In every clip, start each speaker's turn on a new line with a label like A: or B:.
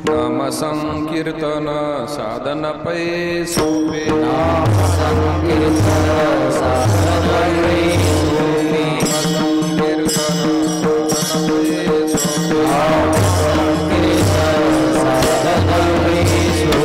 A: नाम संकीर्तन साधन पै सोपे
B: नाम संकीर्तन साधन पै सोपे
A: संकीर्तन
B: नाम संकीर्तन साधन पै सोपे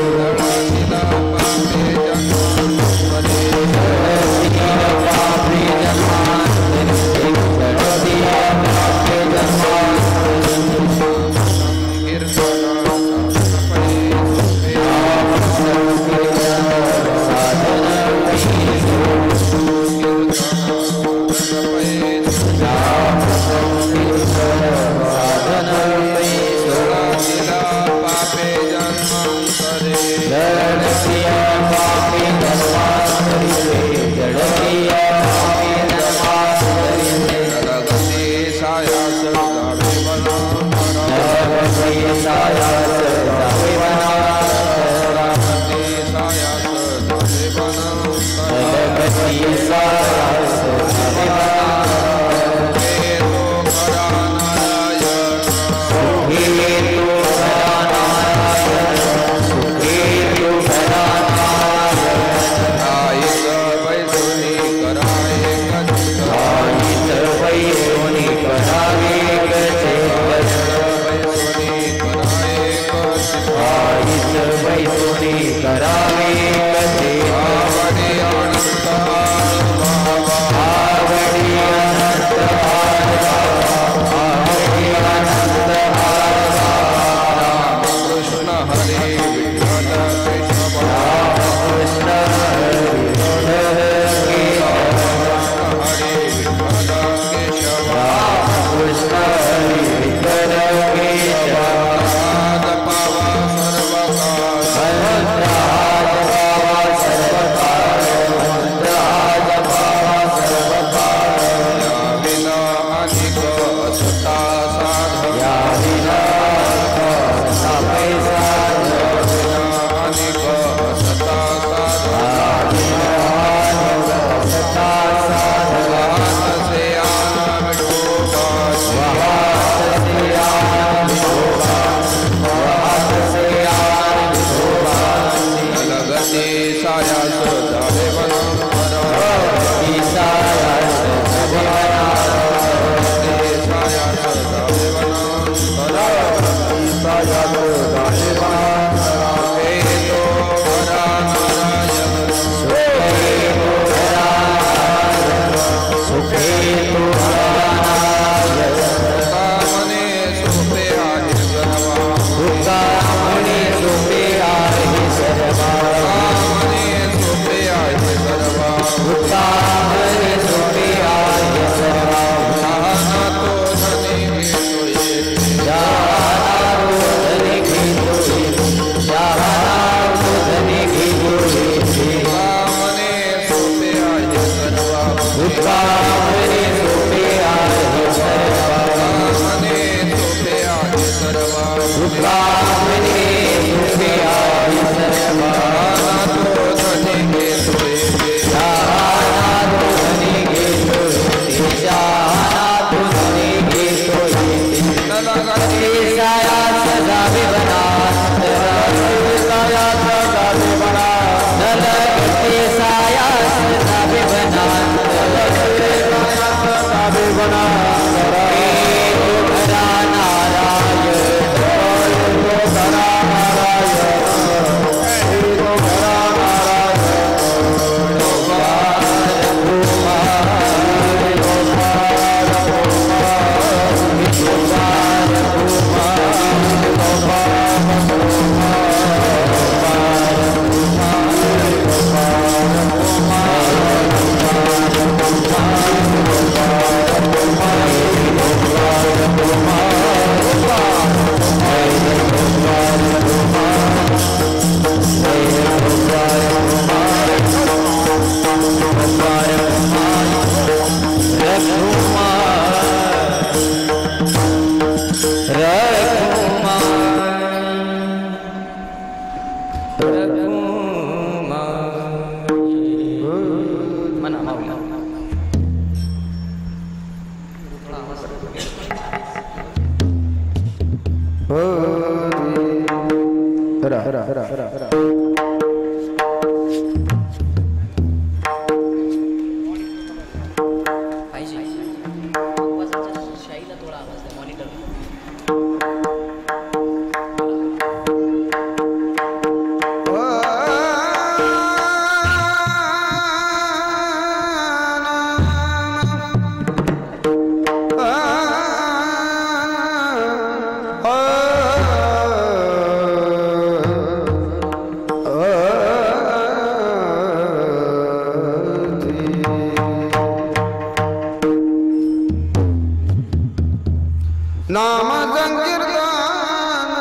C: नाम संकीर्तन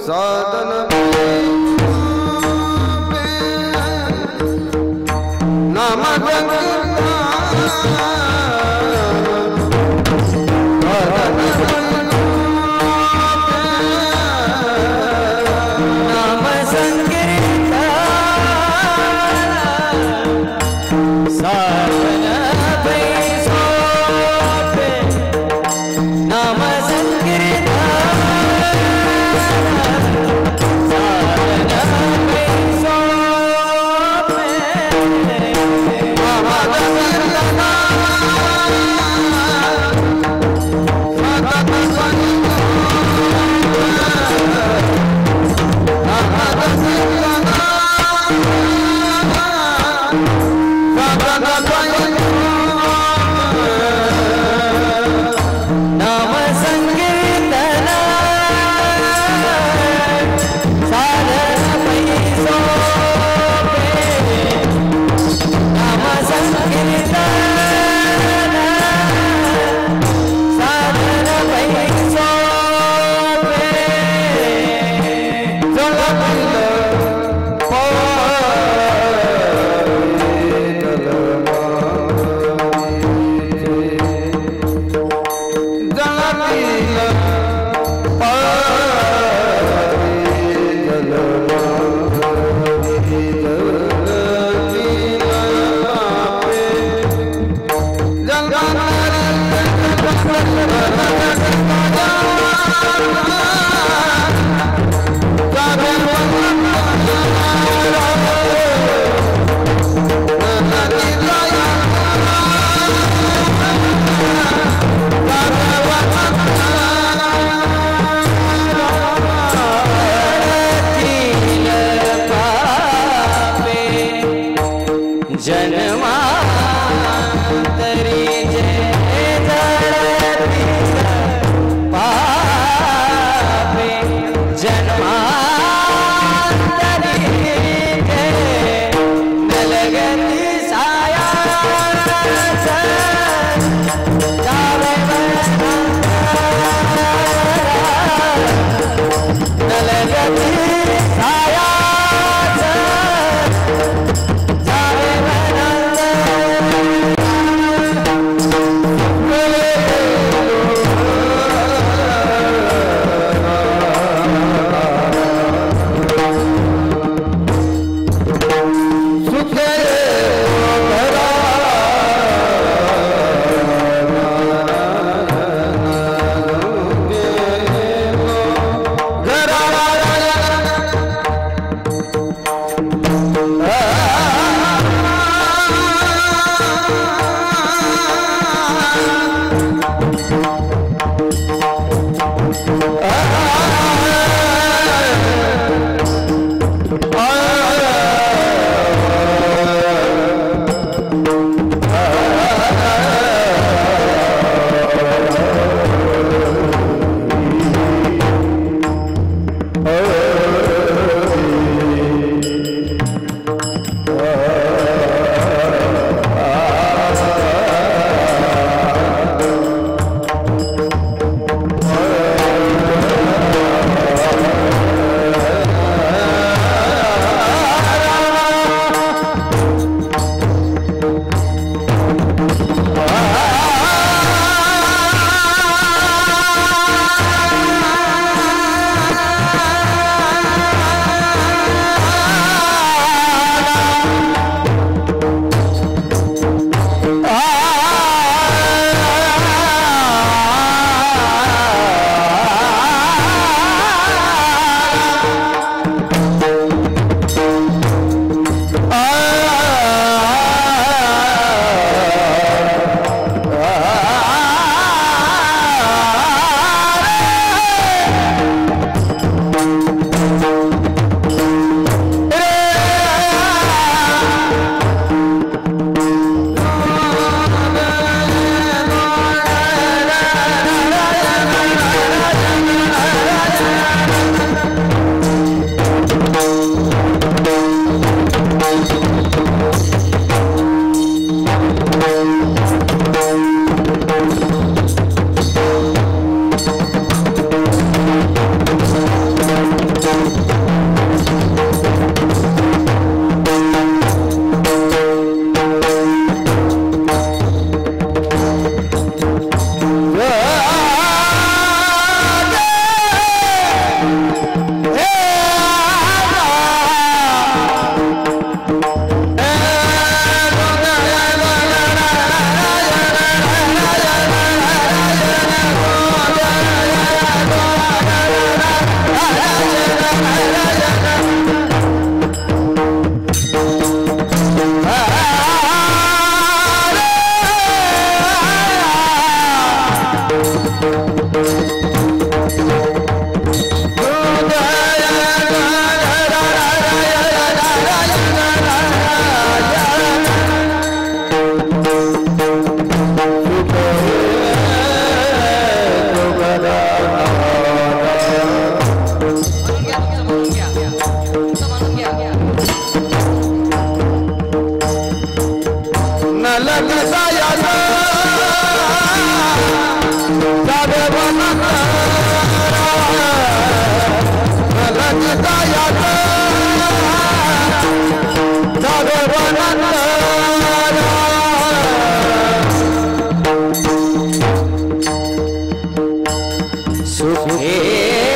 C: साधन नाम
B: सुखे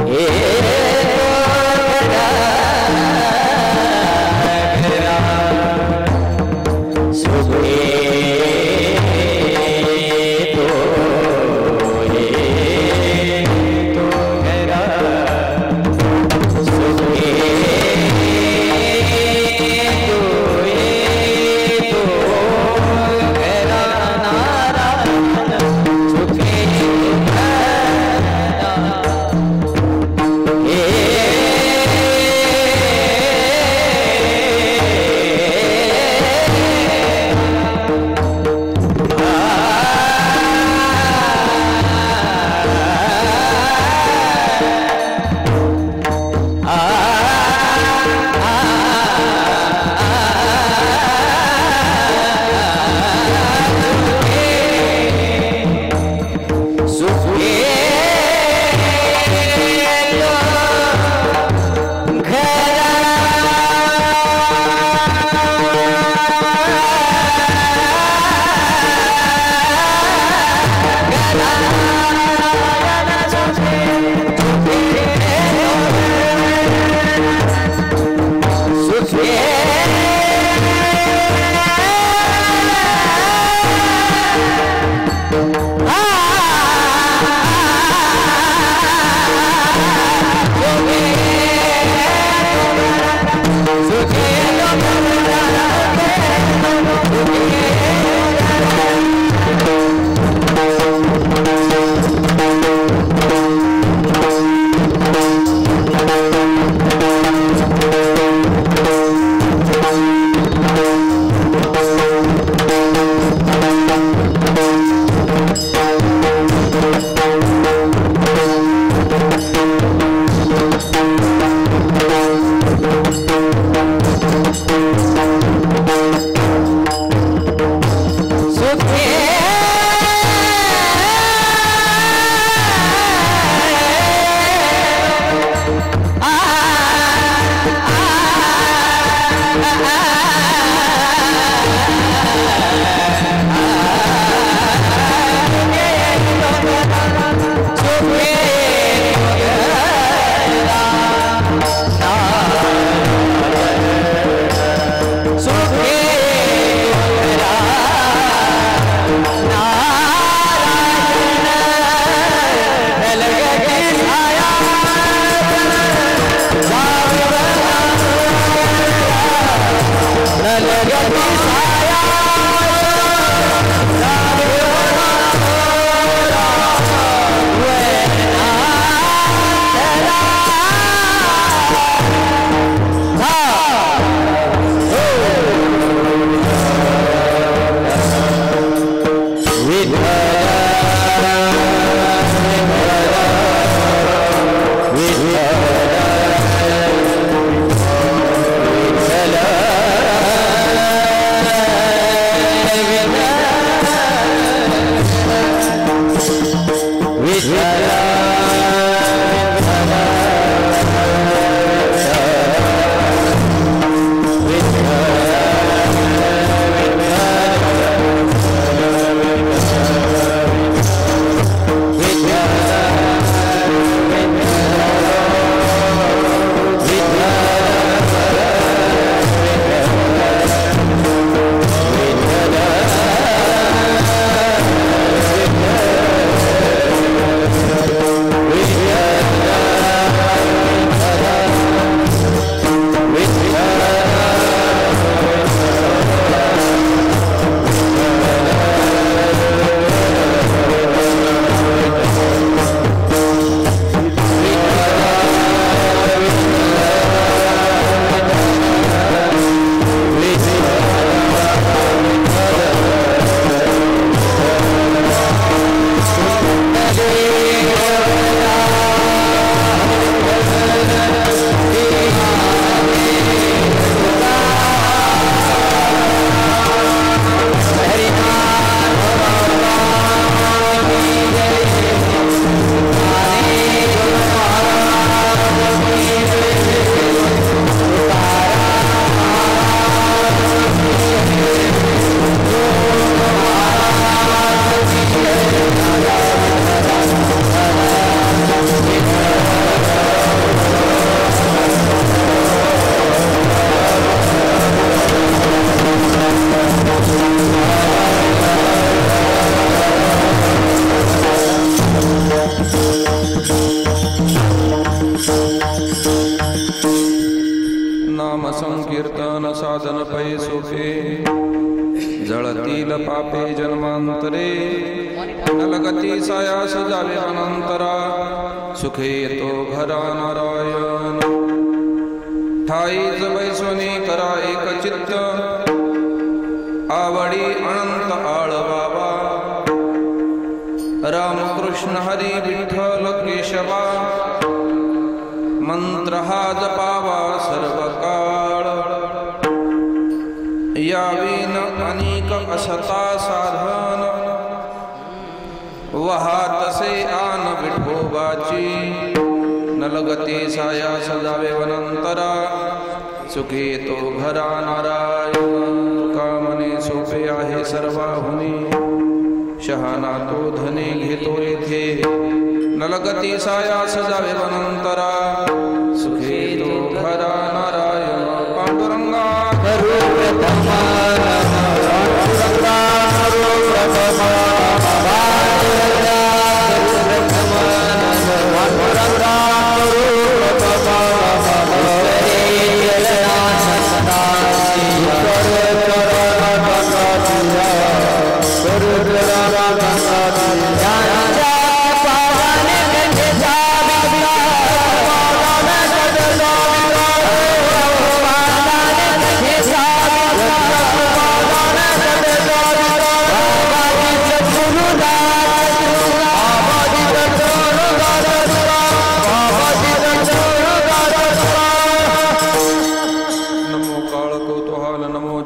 B: Yeah.
A: नाम संकीर्तन साधन पै सोपे जळतील पापे जन्मांतरे नलगती सायास जावे अनंतरा सुखे येतो घरा नारायण ठाईच वैश्वनी करा एक चित्त आवडी अनंत आळ बाबा रामकृष्ण हरी विठ्ठल केशवा मंत्र हा जपावा सर्व काळ यावीन अनेक असता साधन वहातसे आन विठोबाची नलगती साया सजावे वनंतरा सुखे तो घरा नारायण कामने सोपे आहे सर्वाहुनी शहाणा तो धने घेतो येथे नलगती साया सजावे वनंतरा सुखे तो घरा नारायण पांडुरंगा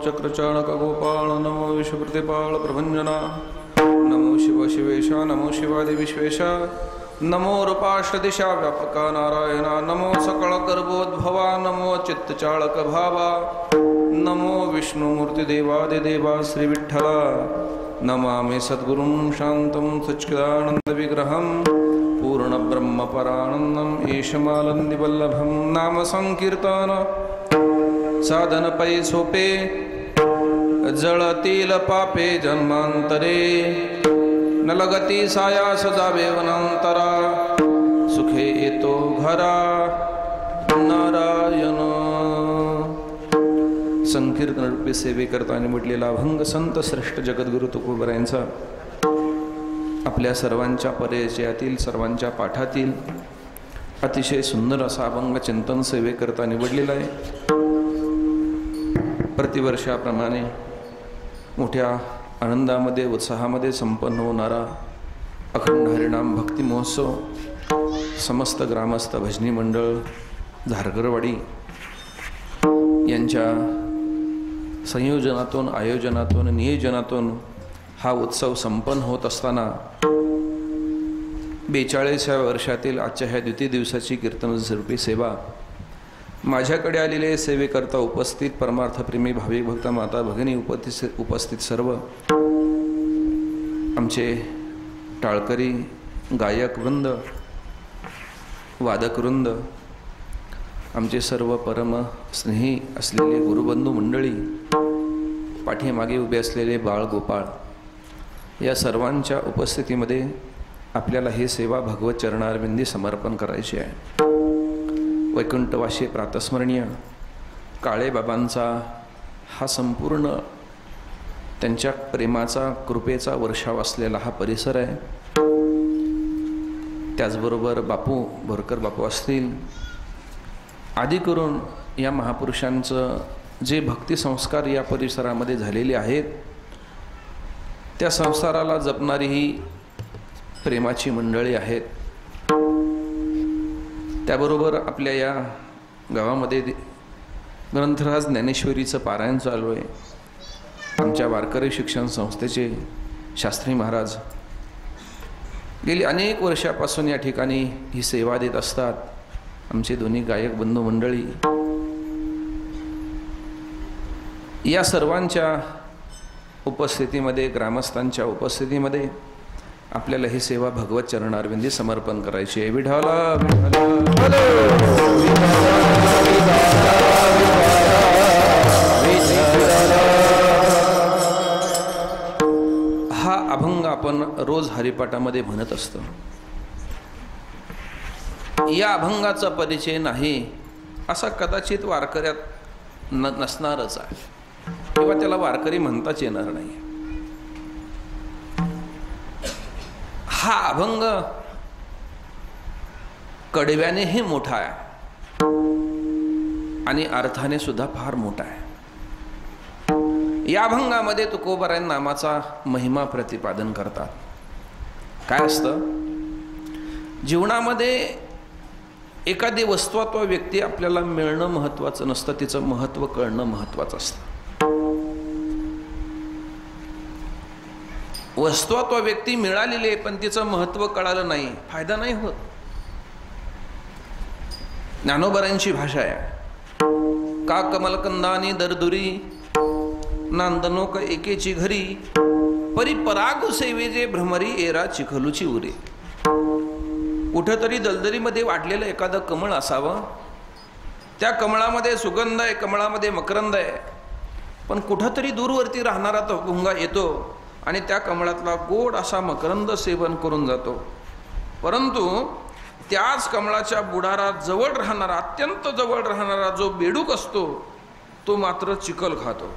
A: चक्रचाणक गोपाल नमो विश्वप्रतिपाल प्रभंजना नमो शिव शिवेशा नमो शिवादि विश्वेशा नमो रूपाष्टदिशा व्यापका नारायणा नमो सकळ गर्भोद्भवा नमो चित्तचाळक भावा नमो विष्णुमूर्ति देवादिदेवा श्री विठ्ठला नमामि सद्गुरुं शान्तं सच्चिदानन्द विग्रहं पूर्ण ब्रह्म परानन्दं ईशमालन्दिवल्लभं नाम संकीर्तन साधन पै सोपे जळतील पापे जन्मांतरे नलगती साया सजावे वनांतरा सुखे येतो घरा नारायण संकीर्तन रूपी सेवे करताना म्हटलेला अभंग संत श्रेष्ठ जगद्गुरु तुकोबरायांचा आपल्या सर्वांच्या परिचयातील सर्वांच्या पाठातील अतिशय सुंदर असा अभंग चिंतन सेवे करता निवडलेला आहे। प्रतिवर्षाप्रमाणे मोठ्या आनंदामध्ये उत्साहामध्ये संपन्न होणारा अखंड हरिनाम भक्ती महोत्सव समस्त ग्रामस्थ भजनी मंडळ झारघरवाडी यांच्या संयोजनातून आयोजनातून नियोजनातून हा उत्सव संपन्न होत असताना 42व्या वर्षातील आजच्या ह्या द्वितीय दिवसाची कीर्तनस्वरूपी सेवा माझ्याकडे आलेले सेवेकरता उपस्थित परमार्थप्रेमी भाविक भक्त माता भगिनी उपस्थित सर्व आमचे टाळकरी गायक वृंद वादक वृंद आमचे सर्व परम स्नेही असलेले गुरुबंधू मंडळी पाठीमागे उभे असलेले बाळ गोपाळ या सर्वांच्या उपस्थितीमध्ये आपल्याला ही सेवा भगवत चरणारविंदी समर्पण करायची आहे। वैकुंठवासी प्रातस्मरणीय काळे बाबांचा हा संपूर्ण त्यांच्या प्रेमाचा कृपेचा वर्षाव असलेला हा परिसर आहे। त्याचबरोबर बापू बोरकर बापू असतील आदी करून या महापुरुषांचं जे भक्ती संस्कार या परिसरामध्ये झालेले आहेत त्या संस्काराला जपणारी ही प्रेमाची मंडळी आहेत। त्याबरोबर आपल्या या गावामध्ये ग्रंथराज ज्ञानेश्वरीचं पारायण चालू आहे। आमच्या वारकरी शिक्षण संस्थेचे शास्त्री महाराज गेली अनेक वर्षापासून या ठिकाणी ही सेवा देत असतात। आमचे दोन्ही गायक बंधू मंडळी या सर्वांच्या उपस्थितीमध्ये ग्रामस्थांच्या उपस्थितीमध्ये आपल्याला ही सेवा भगवत चरणारविंदी समर्पण करायची आहे। विठ्ठला हा अभंग आपण रोज हरिपाठामध्ये म्हणत असतो। या अभंगाचा परिचय नाही असा कदाचित वारकऱ्यात नसणारच आहे, किंवा त्याला वारकरी म्हणताच येणार नाही. हा अभंग कडव्यानेही मोठा आहे आणि अर्थाने सुद्धा फार मोठा आहे. या अभंगामध्ये तुकोबाराय नामाचा महिमा प्रतिपादन करतात. काय असतं, जीवनामध्ये एखादी वस्तू अथवा व्यक्ती आपल्याला मिळणं महत्वाचं नसतं, तिचं महत्त्व कळणं महत्वाचं असतं. वस्तू अथवा व्यक्ती मिळालेली आहे पण तिचं महत्त्व कळालं नाही, फायदा नाही होत. ज्ञानोबारांची भाषा आहे, का कमलकंदानी दरदुरी नांदनोक एकेची घरी परी परागु सेवेजे भ्रमरी एरा चिखलूची उरे. कुठंतरी दलदलीमध्ये वाढलेलं एखादं कमळ असावं, त्या कमळामध्ये सुगंध आहे, कमळामध्ये मकरंद आहे, पण कुठंतरी दूरवरती राहणारा तो भुंगा येतो आणि त्या कमळातला गोड असा मकरंद सेवन करून जातो. परंतु त्याच कमळाच्या बुडारात जवळ राहणारा, अत्यंत जवळ राहणारा जो बेडूक असतो तो मात्र चिखल खातो.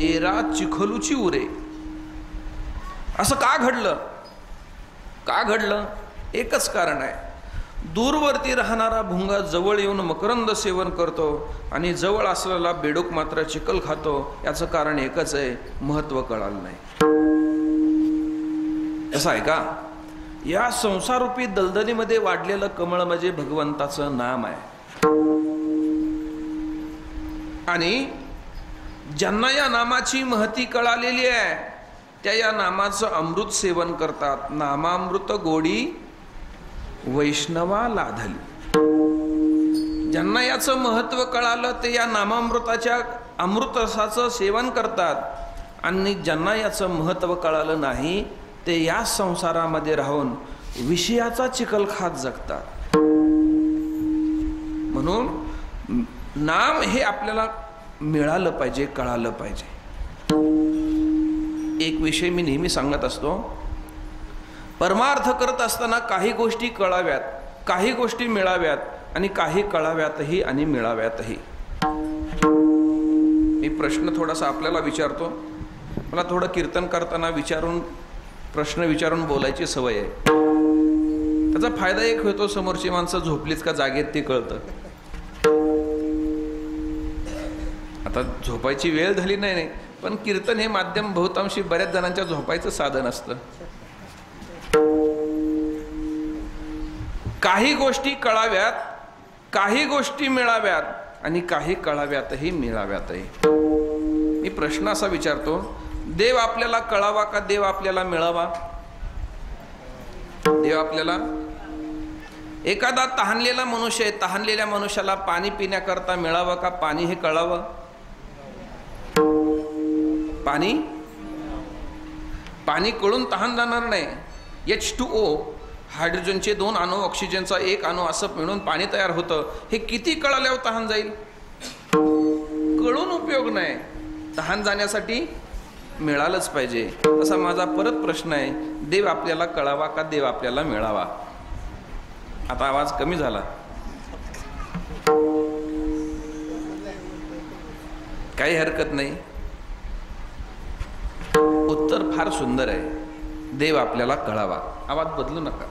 A: एरा चिखलूची उरे. असं का घडलं? का घडलं? एकच कारण आहे, दूरवरती राहणारा भुंगा जवळ येऊन मकरंद सेवन करतो आणि जवळ असलेला बेडूक मात्र चिखल खातो. याचं कारण एकच आहे, महत्त्व कळालं नाही. असं आहे का? या संसारूपी दलदलीमध्ये वाढलेलं कमळ म्हणजे भगवंताचं नाम आहे. आणि ज्यांना या नामाची महती कळालेली आहे त्या या नामाचं अमृत सेवन करतात. नामामृत गोडी वैष्णवा लाधली. ज्यांना याचं महत्त्व कळालं ते या नामामृताच्या अमृतरसाचं सेवन करतात, आणि ज्यांना याचं महत्त्व कळालं नाही ते या संसारामध्ये राहून विषयाचा चिखल खात जगतात. म्हणून नाम हे आपल्याला मिळालं पाहिजे, कळालं पाहिजे. एक विषय मी नेहमी सांगत असतो, परमार्थ करत असताना काही गोष्टी कळाव्यात, काही गोष्टी मिळाव्यात आणि काही कळाव्यातही आणि मिळाव्यातही. मी प्रश्न थोडासा आपल्याला विचारतो. मला थोडं कीर्तन करताना प्रश्न विचारून बोलायची सवय आहे. त्याचा फायदा एक होतो, समोरची माणसं झोपलीत का जागेत ते कळतं. आता झोपायची वेळ झाली नाही, पण कीर्तन हे माध्यम बहुतांशी बऱ्याच जणांच्या झोपायचं साधन असतं. काही गोष्टी कळाव्यात, काही गोष्टी मिळाव्यात आणि काही कळाव्यातही मिळाव्यातही. मी प्रश्न असा विचारतो, देव आपल्याला कळावा का देव आपल्याला मिळावा? देव आपल्याला, एखादा तहानलेला मनुष्य आहे, तहानलेल्या मनुष्याला पाणी पिण्याकरता मिळावं का पाणी हे कळावं? पाणी कळून तहान जाणार नाही. H2O हायड्रोजनचे 2 अणू, ऑक्सिजनचा 1 अणू असं मिळून पाणी तयार होतं. हे किती कळाल्यावर तहान जाईल? कळून उपयोग नाही. तहान जाण्यासाठी मिळालंच पाहिजे. असा माझा परत प्रश्न आहे, देव आपल्याला कळावा का देव आपल्याला मिळावा? आता आवाज कमी झाला, काही हरकत नाही. उत्तर फार सुंदर आहे, देव आपल्याला कळावा. आवाज बदलू नका.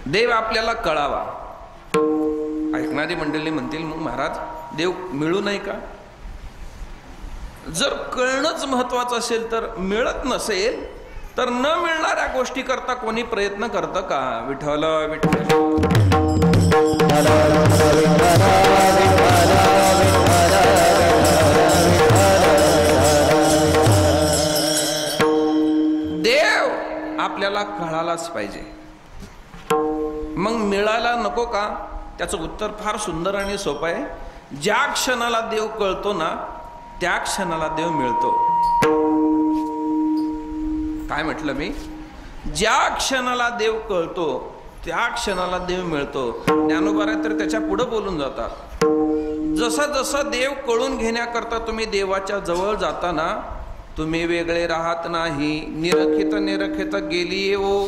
A: देव आपल्याला कळावा. ऐकणारी मंडळी म्हणतील, मग महाराज देव मिळू नाही का? जर कळणंच महत्वाचं असेल तर, मिळत नसेल तर न मिळणाऱ्या गोष्टी करता कोणी प्रयत्न करतं का? विठ्ठल विठ्ठल देव आपल्याला कळालाच पाहिजे. मग मिळाला नको का? त्याचं उत्तर फार सुंदर आणि सोपं आहे. ज्या क्षणाला देव कळतो ना त्या क्षणाला देव मिळतो. काय म्हटलं मी? ज्या क्षणाला देव कळतो त्या क्षणाला देव मिळतो. ज्ञानोबा तर त्याच्या पुढे बोलून जातात, जसं जसं देव कळून घेण्याकरता तुम्ही देवाच्या जवळ जाताना तुम्ही वेगळे राहत नाही. निरखित निरखित गेली ओ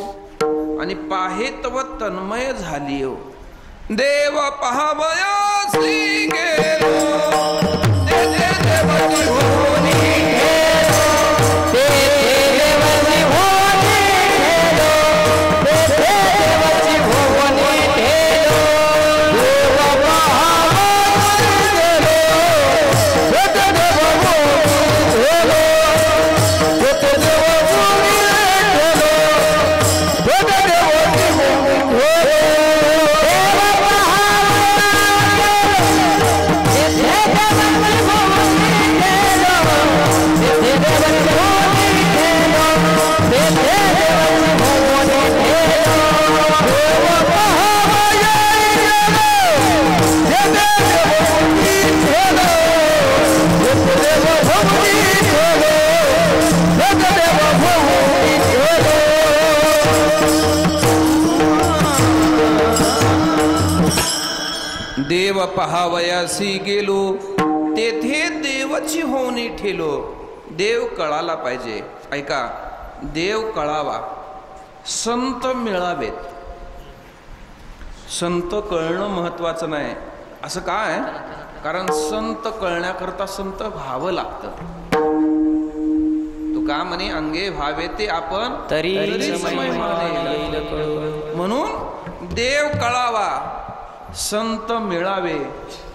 A: आणि पाहे तव तन्मय झाली हो. देव पहावयासी गेलो तेथे देवाची होनी ठेलो,
B: तेथे देवाची होनी ठेलो, तेथे देवाची होनी ठेलो. देव पहावयासी गेलो तेथे देवाची ठेलो, तेथे देवाची ठेलो, तेथे देवाची ठेलो.
A: देव पहावयासी गेलो तेथे देवाची होनी ठेलो. देव कळाला पाहिजे. ऐका, देव कळावा, संत मिळावेत. संत कळणं महत्वाचं नाही. असं काय? कारण संत कळण्याकरता संत व्हावं लागतं. तू का म्हणे अंगे व्हावे ते आपण
B: तरी
A: समय माने. म्हणून देव कळावा, संत मिळावे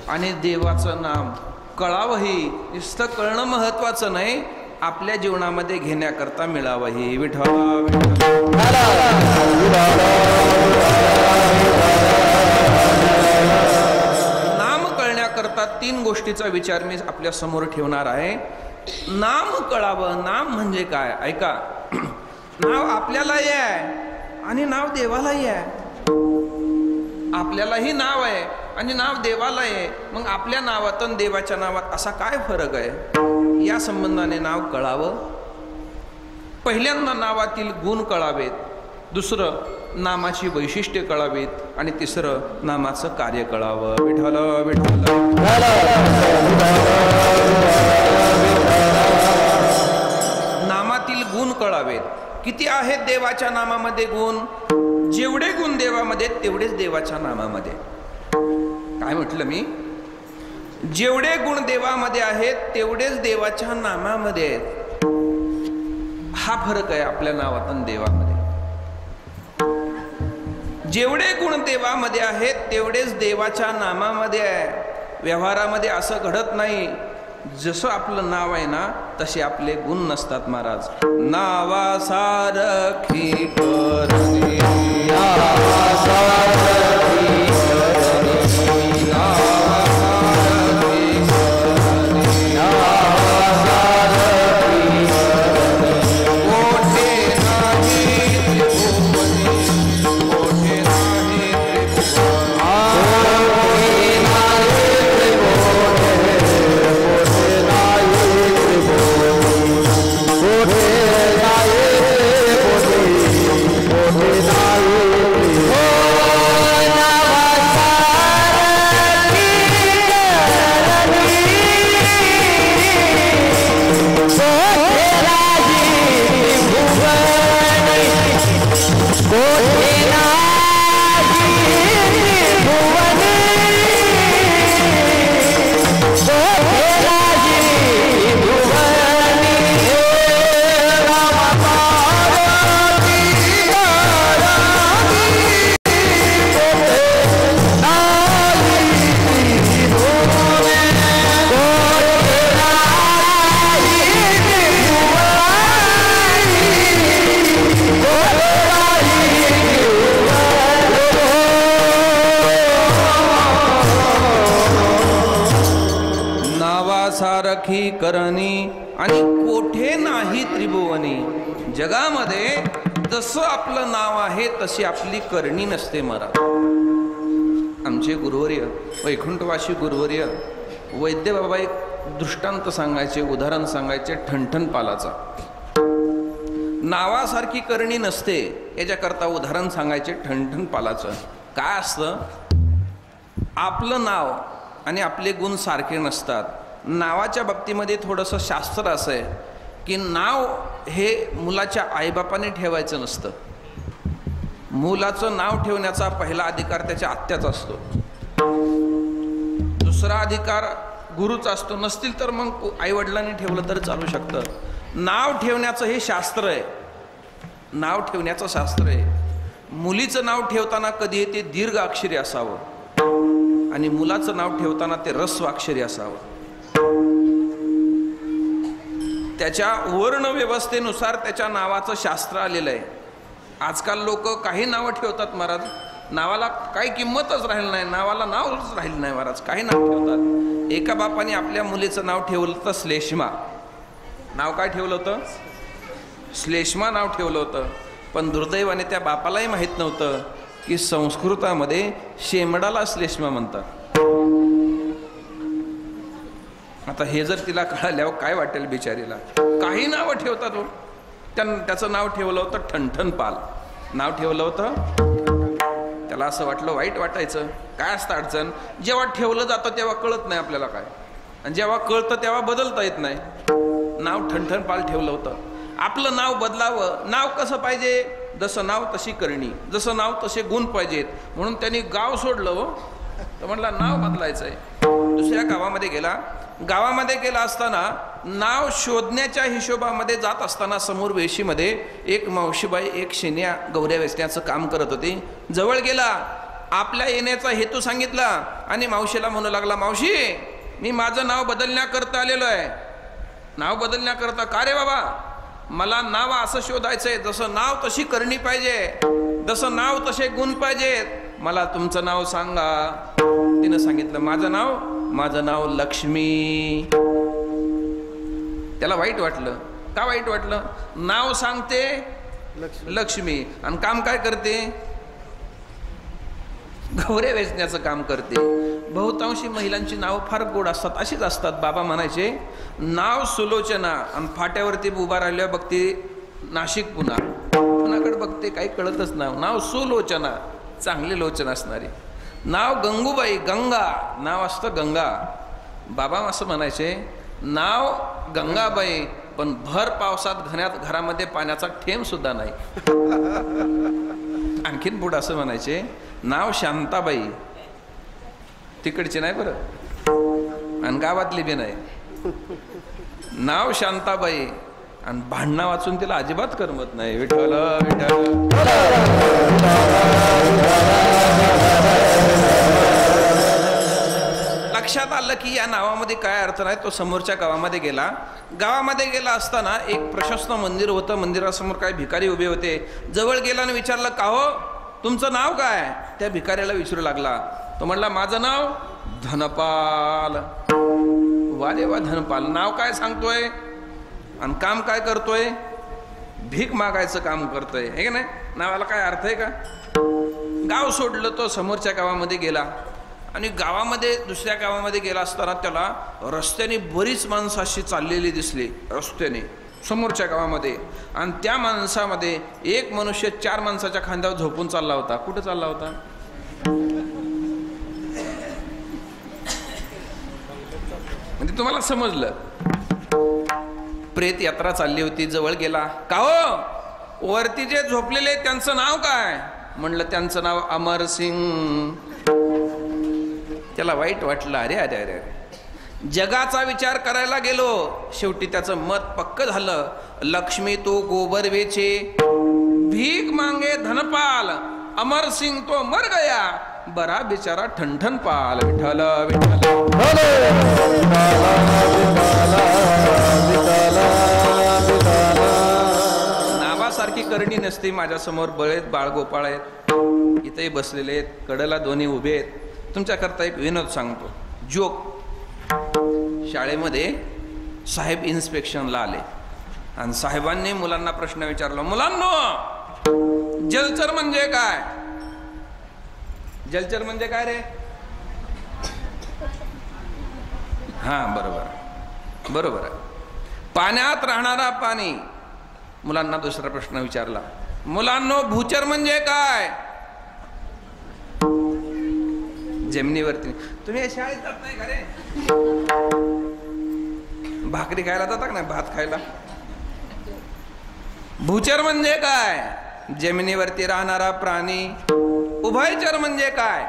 A: आणि देवाचं नाम कळावंही. नुसतं कळणं महत्वाचं नाही, आपल्या जीवनामध्ये घेण्याकरता मिळावंही. विठ्ठल नाम कळण्याकरता 3 गोष्टीचा विचार मी आपल्या समोर ठेवणार आहे. नाम कळावं. नाम म्हणजे काय? ऐका, नाव आपल्यालाही आहे आणि नाव देवालाही आहे. आपल्यालाही नाव आहे आणि नाव देवाला आहे. मग आपल्या नावात आणि देवाच्या नावात असा काय फरक आहे? या संबंधाने नाव कळावं. पहिल्यांदा नावातील गुण कळावेत, दुसरं नामाची वैशिष्ट्ये कळावीत आणि तिसरं नामाचं कार्य कळावं. विठ्ठल विठ्ठल. नामातील गुण कळावेत. किती आहेत देवाच्या नामामध्ये गुण? जेवढे गुण देवामध्ये तेवढेच देवाच्या नामामध्ये. काय म्हटलं मी? जेवढे गुण देवामध्ये आहेत तेवढेच देवाच्या नामामध्ये आहेत. हा फरक आहे आपल्या नावात आणि देवामध्ये. जेवढे गुण देवामध्ये आहेत तेवढेच देवाच्या नामामध्ये आहे. व्यवहारामध्ये असं घडत नाही. जसं आपलं नाव आहे ना तसे आपले गुण नसतात महाराज. नावासारखी करणी, नावासारखी करणी, नावासारखी करणी, नावासारखी करणी. कोठे नाही त्रिभुवनी, कोठे नाही सारखी करणी आणि कोठे नाही त्रिभुवनी. जगामध्ये जसं आपलं नाव आहे तशी आपली करणी नसते महाराज. आमचे गुरुवर्य वैकुंठवासी गुरुवर्य वैद्य बाबा एक दृष्टांत सांगायचे, उदाहरण सांगायचे ठणठण पालाचा. नावासारखी करणी नसते याच्याकरता उदाहरण सांगायचे ठणठण पालाचं. काय असतं? आपलं नाव आणि आपले गुण सारखे नसतात. नावाच्या बाबतीमध्ये थोडंसं शास्त्र असं आहे की नाव हे मुलाच्या आईबापाने ठेवायचं नसतं. मुलाचं नाव ठेवण्याचा पहिला अधिकार त्याच्या आत्याचा असतो, दुसरा अधिकार गुरुचा असतो, नसतील तर मग आईवडिलांनी ठेवलं तर चालू शकतं. नाव ठेवण्याचं हे शास्त्र आहे, नाव ठेवण्याचं शास्त्र आहे. मुलीचं नाव ठेवताना कधी ते दीर्घ अक्षरी असावं आणि मुलाचं नाव ठेवताना ते ऱ्हस्व अक्षरी असावं. त्याच्या वर्ण व्यवस्थेनुसार त्याच्या नावाचं शास्त्र आलेलं आहे. आजकाल लोक काही नावं ठेवतात महाराज, नावाला काही किंमतच राहिली नाही, नावाला नावच राहिलं नाही महाराज, काही नाव ठेवतात. एका बापाने आपल्या मुलीचं नाव ठेवलं होतं श्लेष्मा. नाव काय ठेवलं होतं? श्लेष्मा नाव ठेवलं होतं. पण दुर्दैवाने त्या बापालाही माहीत नव्हतं की संस्कृतामध्ये शेमडाला श्लेष्मा म्हणतात. आता हे जर तिला कळाल्यावर काय वाटेल बिचारीला. काही नावं ठेवतात हो. त्याचं नाव ठेवलं होतं ठणठण पाल. नाव ठेवलं होतं, त्याला असं वाटलं, वाईट वाटायचं. काय असतं अडचण, जेव्हा ठेवलं जातं तेव्हा कळत नाही आपल्याला काय, आणि जेव्हा कळतं तेव्हा बदलता येत नाही. नाव ठणठण पाल ठेवलं होतं. आपलं नाव बदलावं. नाव कसं पाहिजे? जसं नाव तशी करणी, जसं नाव तसे गुण पाहिजेत. म्हणून त्यांनी गाव सोडलं हो. तर म्हटला नाव बदलायचं आहे. दुसऱ्या गावामध्ये गेला. गावामध्ये गेला असताना नाव शोधण्याच्या हिशोबामध्ये जात असताना समोर वेशीमध्ये एक मावशीबाई एक शेण्या गौऱ्या वेचण्याचं काम करत होती. जवळ गेला, आपल्या येण्याचा हेतू सांगितला आणि मावशीला म्हणू लागला, मावशी मी माझं नाव बदलण्याकरता आलेलो आहे. नाव बदलण्याकरता? का रे बाबा? मला नाव असं शोधायचंय जसं नाव तशी करणी पाहिजे, जसं नाव तसे गुण पाहिजेत. मला तुमचं नाव सांगा. तिनं सांगितलं, माझं नाव लक्ष्मी. त्याला वाईट वाटलं. का वाईट वाटलं? नाव सांगते लक्ष्मी आणि काम काय करते? गौऱ्या वेचण्याचं काम करते. बहुतांशी महिलांची नावं फार गोड असतात, अशीच असतात. बाबा म्हणायचे, नाव सुलोचना आणि फाट्यावरती उभा राहिल्यावर बघते नाशिक पुन्हा, पुण्याकडे बघते, काही कळतच नाव. नाव सुलोचना, चांगली लोचन असणारी. नाव गंगूबाई, गंगा नाव असतं गंगा. बाबा असं म्हणायचे, नाव गंगाबाई पण भर पावसात घरामध्ये पाण्याचा थेंब सुद्धा नाही. आणखीन पुढं असं म्हणायचे, नाव शांताबाई. तिकडची नाही बरं आणि गावातली बी नाही. नाव शांताबाई आणि भांडणं वाचून तिला अजिबात करमत नाही. विठ्ठल विठ्ठल. लक्षात आलं की या नावामध्ये काय अर्थ नाही. तो समोरच्या गावामध्ये गेला. गावामध्ये गेला असताना एक प्रशस्त मंदिर होतं. मंदिरासमोर काही भिकारी उभे होते. जवळ गेला आणि विचारलं, का हो तुमचं नाव काय? त्या भिकाऱ्याला विचारू लागला. तो म्हणला, माझं नाव धनपाल. वा रे वा, धनपाल. नाव काय सांगतोय आणि काम काय करतोय? भीक मागायचं काम करतोय, हे का नाही? नावाला काय अर्थ आहे का? गाव सोडलं, तो समोरच्या गावामध्ये गेला आणि गावामध्ये दुसऱ्या गावामध्ये गेला असताना त्याला रस्त्याने बरीच माणसं अशी चाललेली दिसली रस्त्याने समोरच्या गावामध्ये. आणि त्या माणसामध्ये एक मनुष्य 4 माणसाच्या खांद्यावर झोपून चालला होता. कुठं चालला होता? म्हणजे तुम्हाला समजलं. प्रेत यात्रा चालली होती. जवळ गेला. का हो वरती जे झोपलेले त्यांचं नाव काय? म्हणलं, त्यांचं नाव अमरसिंग. त्याला वाईट वाटलं. अरे अरे अरे अरे, जगाचा विचार करायला गेलो. शेवटी त्याचं मत पक्क झालं. लक्ष्मी तो गोबर वेचे, भीक मांगे धनपाल, अमरसिंग तो मर गया, बरा बिचारा ठणठण पाल. विठ्ठल विठ्ठल. नावासारखी करणी नसते. माझ्यासमोर बळेत बाळगोपाळ आहेत, इथेही बसलेले आहेत, कडेला दोन्ही उभे आहेत. तुमच्याकरता एक विनोद सांगतो, जोक. शाळेमध्ये साहेब इन्स्पेक्शनला आले आणि साहेबांनी मुलांना प्रश्न विचारला, मुलांनो जलचर म्हणजे काय? जलचर म्हणजे काय रे? हा बरोबर बरोबर आहे, पाण्यात राहणारा पाणी. मुलांना दुसरा प्रश्न विचारला, मुलांनो भूचर म्हणजे काय? जमिनीवरती. तुम्ही शाळेत जात नाही का रे? भाकरी खायला जाता का नाही? भात खायला. भूचर म्हणजे काय? जमिनीवरती राहणारा प्राणी. उभयचर म्हणजे काय?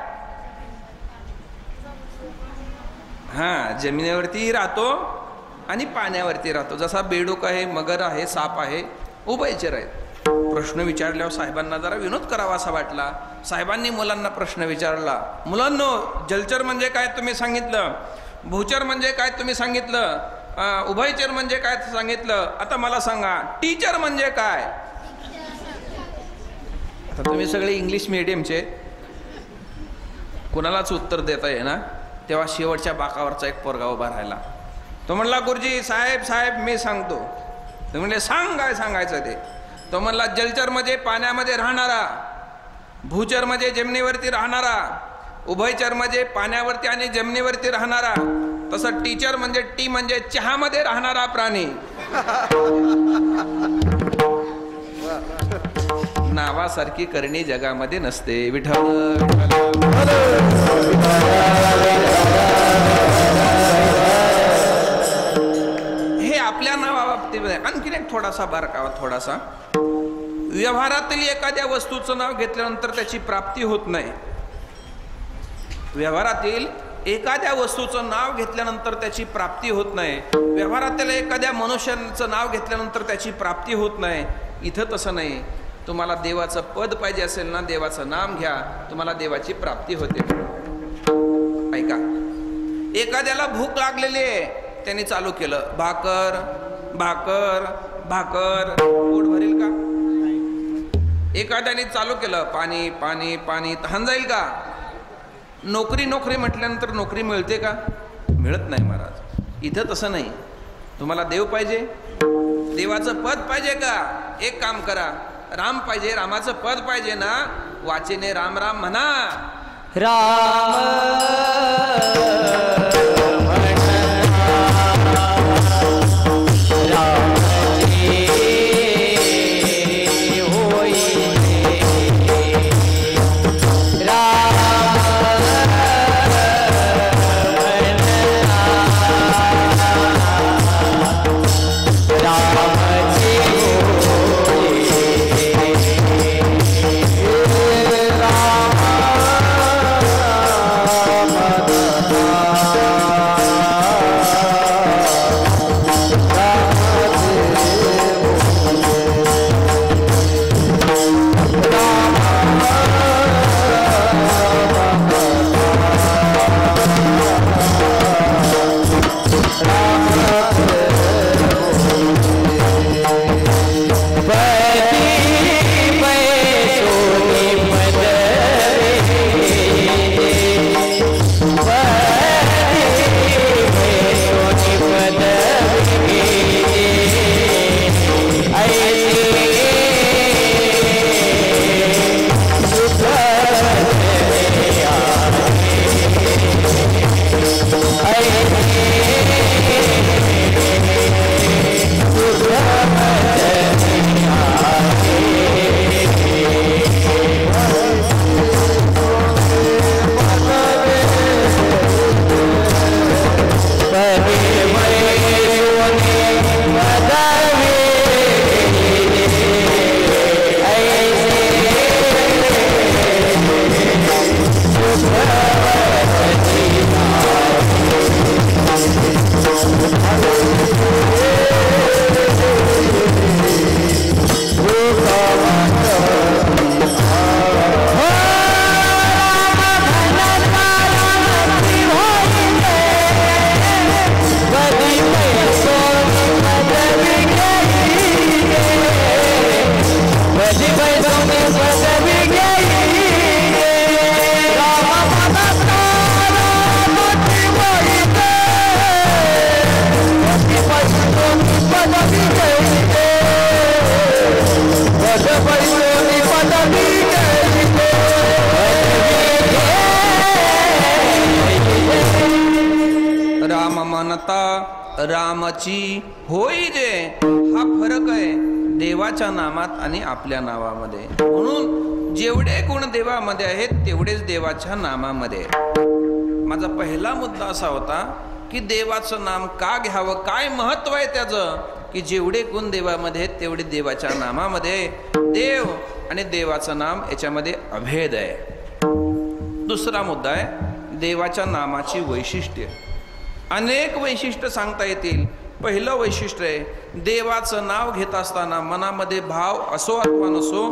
A: जमिनीवरती राहतो आणि पाण्यावरती राहतो. जसा बेडूक आहे, मगर आहे, साप आहे, उभयचर आहेत. प्रश्न विचारल्यावर साहेबांना जरा विनोद करावा असा वाटला. साहेबांनी मुलांना प्रश्न विचारला, मुलांनो जलचर म्हणजे काय तुम्ही सांगितलं, भूचर म्हणजे काय तुम्ही सांगितलं, उभयचर म्हणजे काय सांगितलं, आता मला सांगा टीचर म्हणजे काय? आता तुम्ही सगळे इंग्लिश मीडियमचे, कुणालाच उत्तर देता येईना. तेव्हा शेवटच्या बाकावरचा एक पोरगा उभा राहिला. तो म्हणला, गुरुजी साहेब साहेब मी सांगतो. तो म्हणले, सांग काय सांगायचं ते. तो म्हणला, जलचर म्हणजे पाण्यामध्ये राहणारा, भूचर म्हणजे जमिनीवरती राहणारा, उभयचर म्हणजे पाण्यावरती आणि जमिनीवरती राहणारा, तसं टीचर म्हणजे टी म्हणजे चहामध्ये राहणारा प्राणी. नावासारखी करणी जगामध्ये नसते. विठ्ठल हे आपल्या नावाबाबतीमध्ये. आणखीन एक थोडासा बारकावा, थोडासा. व्यवहारातील एखाद्या वस्तूचं नाव घेतल्यानंतर त्याची प्राप्ती होत नाही. व्यवहारातील एखाद्या वस्तूचं नाव घेतल्यानंतर त्याची प्राप्ती होत नाही. व्यवहारातील एखाद्या मनुष्याचं नाव घेतल्यानंतर त्याची प्राप्ती होत नाही. इथं तसं नाही. तुम्हाला देवाचं पद पाहिजे असेल ना, देवाचं नाम घ्या, तुम्हाला देवाची प्राप्ती होते. ऐका, एखाद्याला भूक लागलेली आहे, त्याने चालू केलं भाकर भाकर भाकर, पोट भरेल का? एखाद्याने चालू केलं पाणी पाणी पाणी, तहान जाईल का? नोकरी नोकरी म्हटल्यानंतर नोकरी मिळते का? मिळत नाही महाराज. इथं तसं नाही. तुम्हाला देव पाहिजे, देवाचं पद पाहिजे का? एक काम करा, राम पाहिजे, रामाचं पद पाहिजे ना, वाचेने राम राम म्हणा. रामाची होई जे, हा फरक आहे देवाच्या नामात आणि आपल्या नावामध्ये. म्हणून जेवढे गुण देवामध्ये आहेत तेवढेच देवाच्या नामामध्ये. माझा पहिला मुद्दा असा होता की देवाचं नाम का घ्यावं, काय महत्व आहे त्याचं, की जेवढे गुण देवामध्ये आहेत तेवढे देवाच्या नामामध्ये. देव आणि देवाचं नाम याच्यामध्ये अभेद आहे। दुसरा मुद्दा आहे देवाच्या नामाची वैशिष्ट्य। अनेक वैशिष्ट्य सांगता येतील। पहिलं वैशिष्ट्य आहे देवाचं नाव घेत असताना मनामध्ये भाव असो अथवा नसो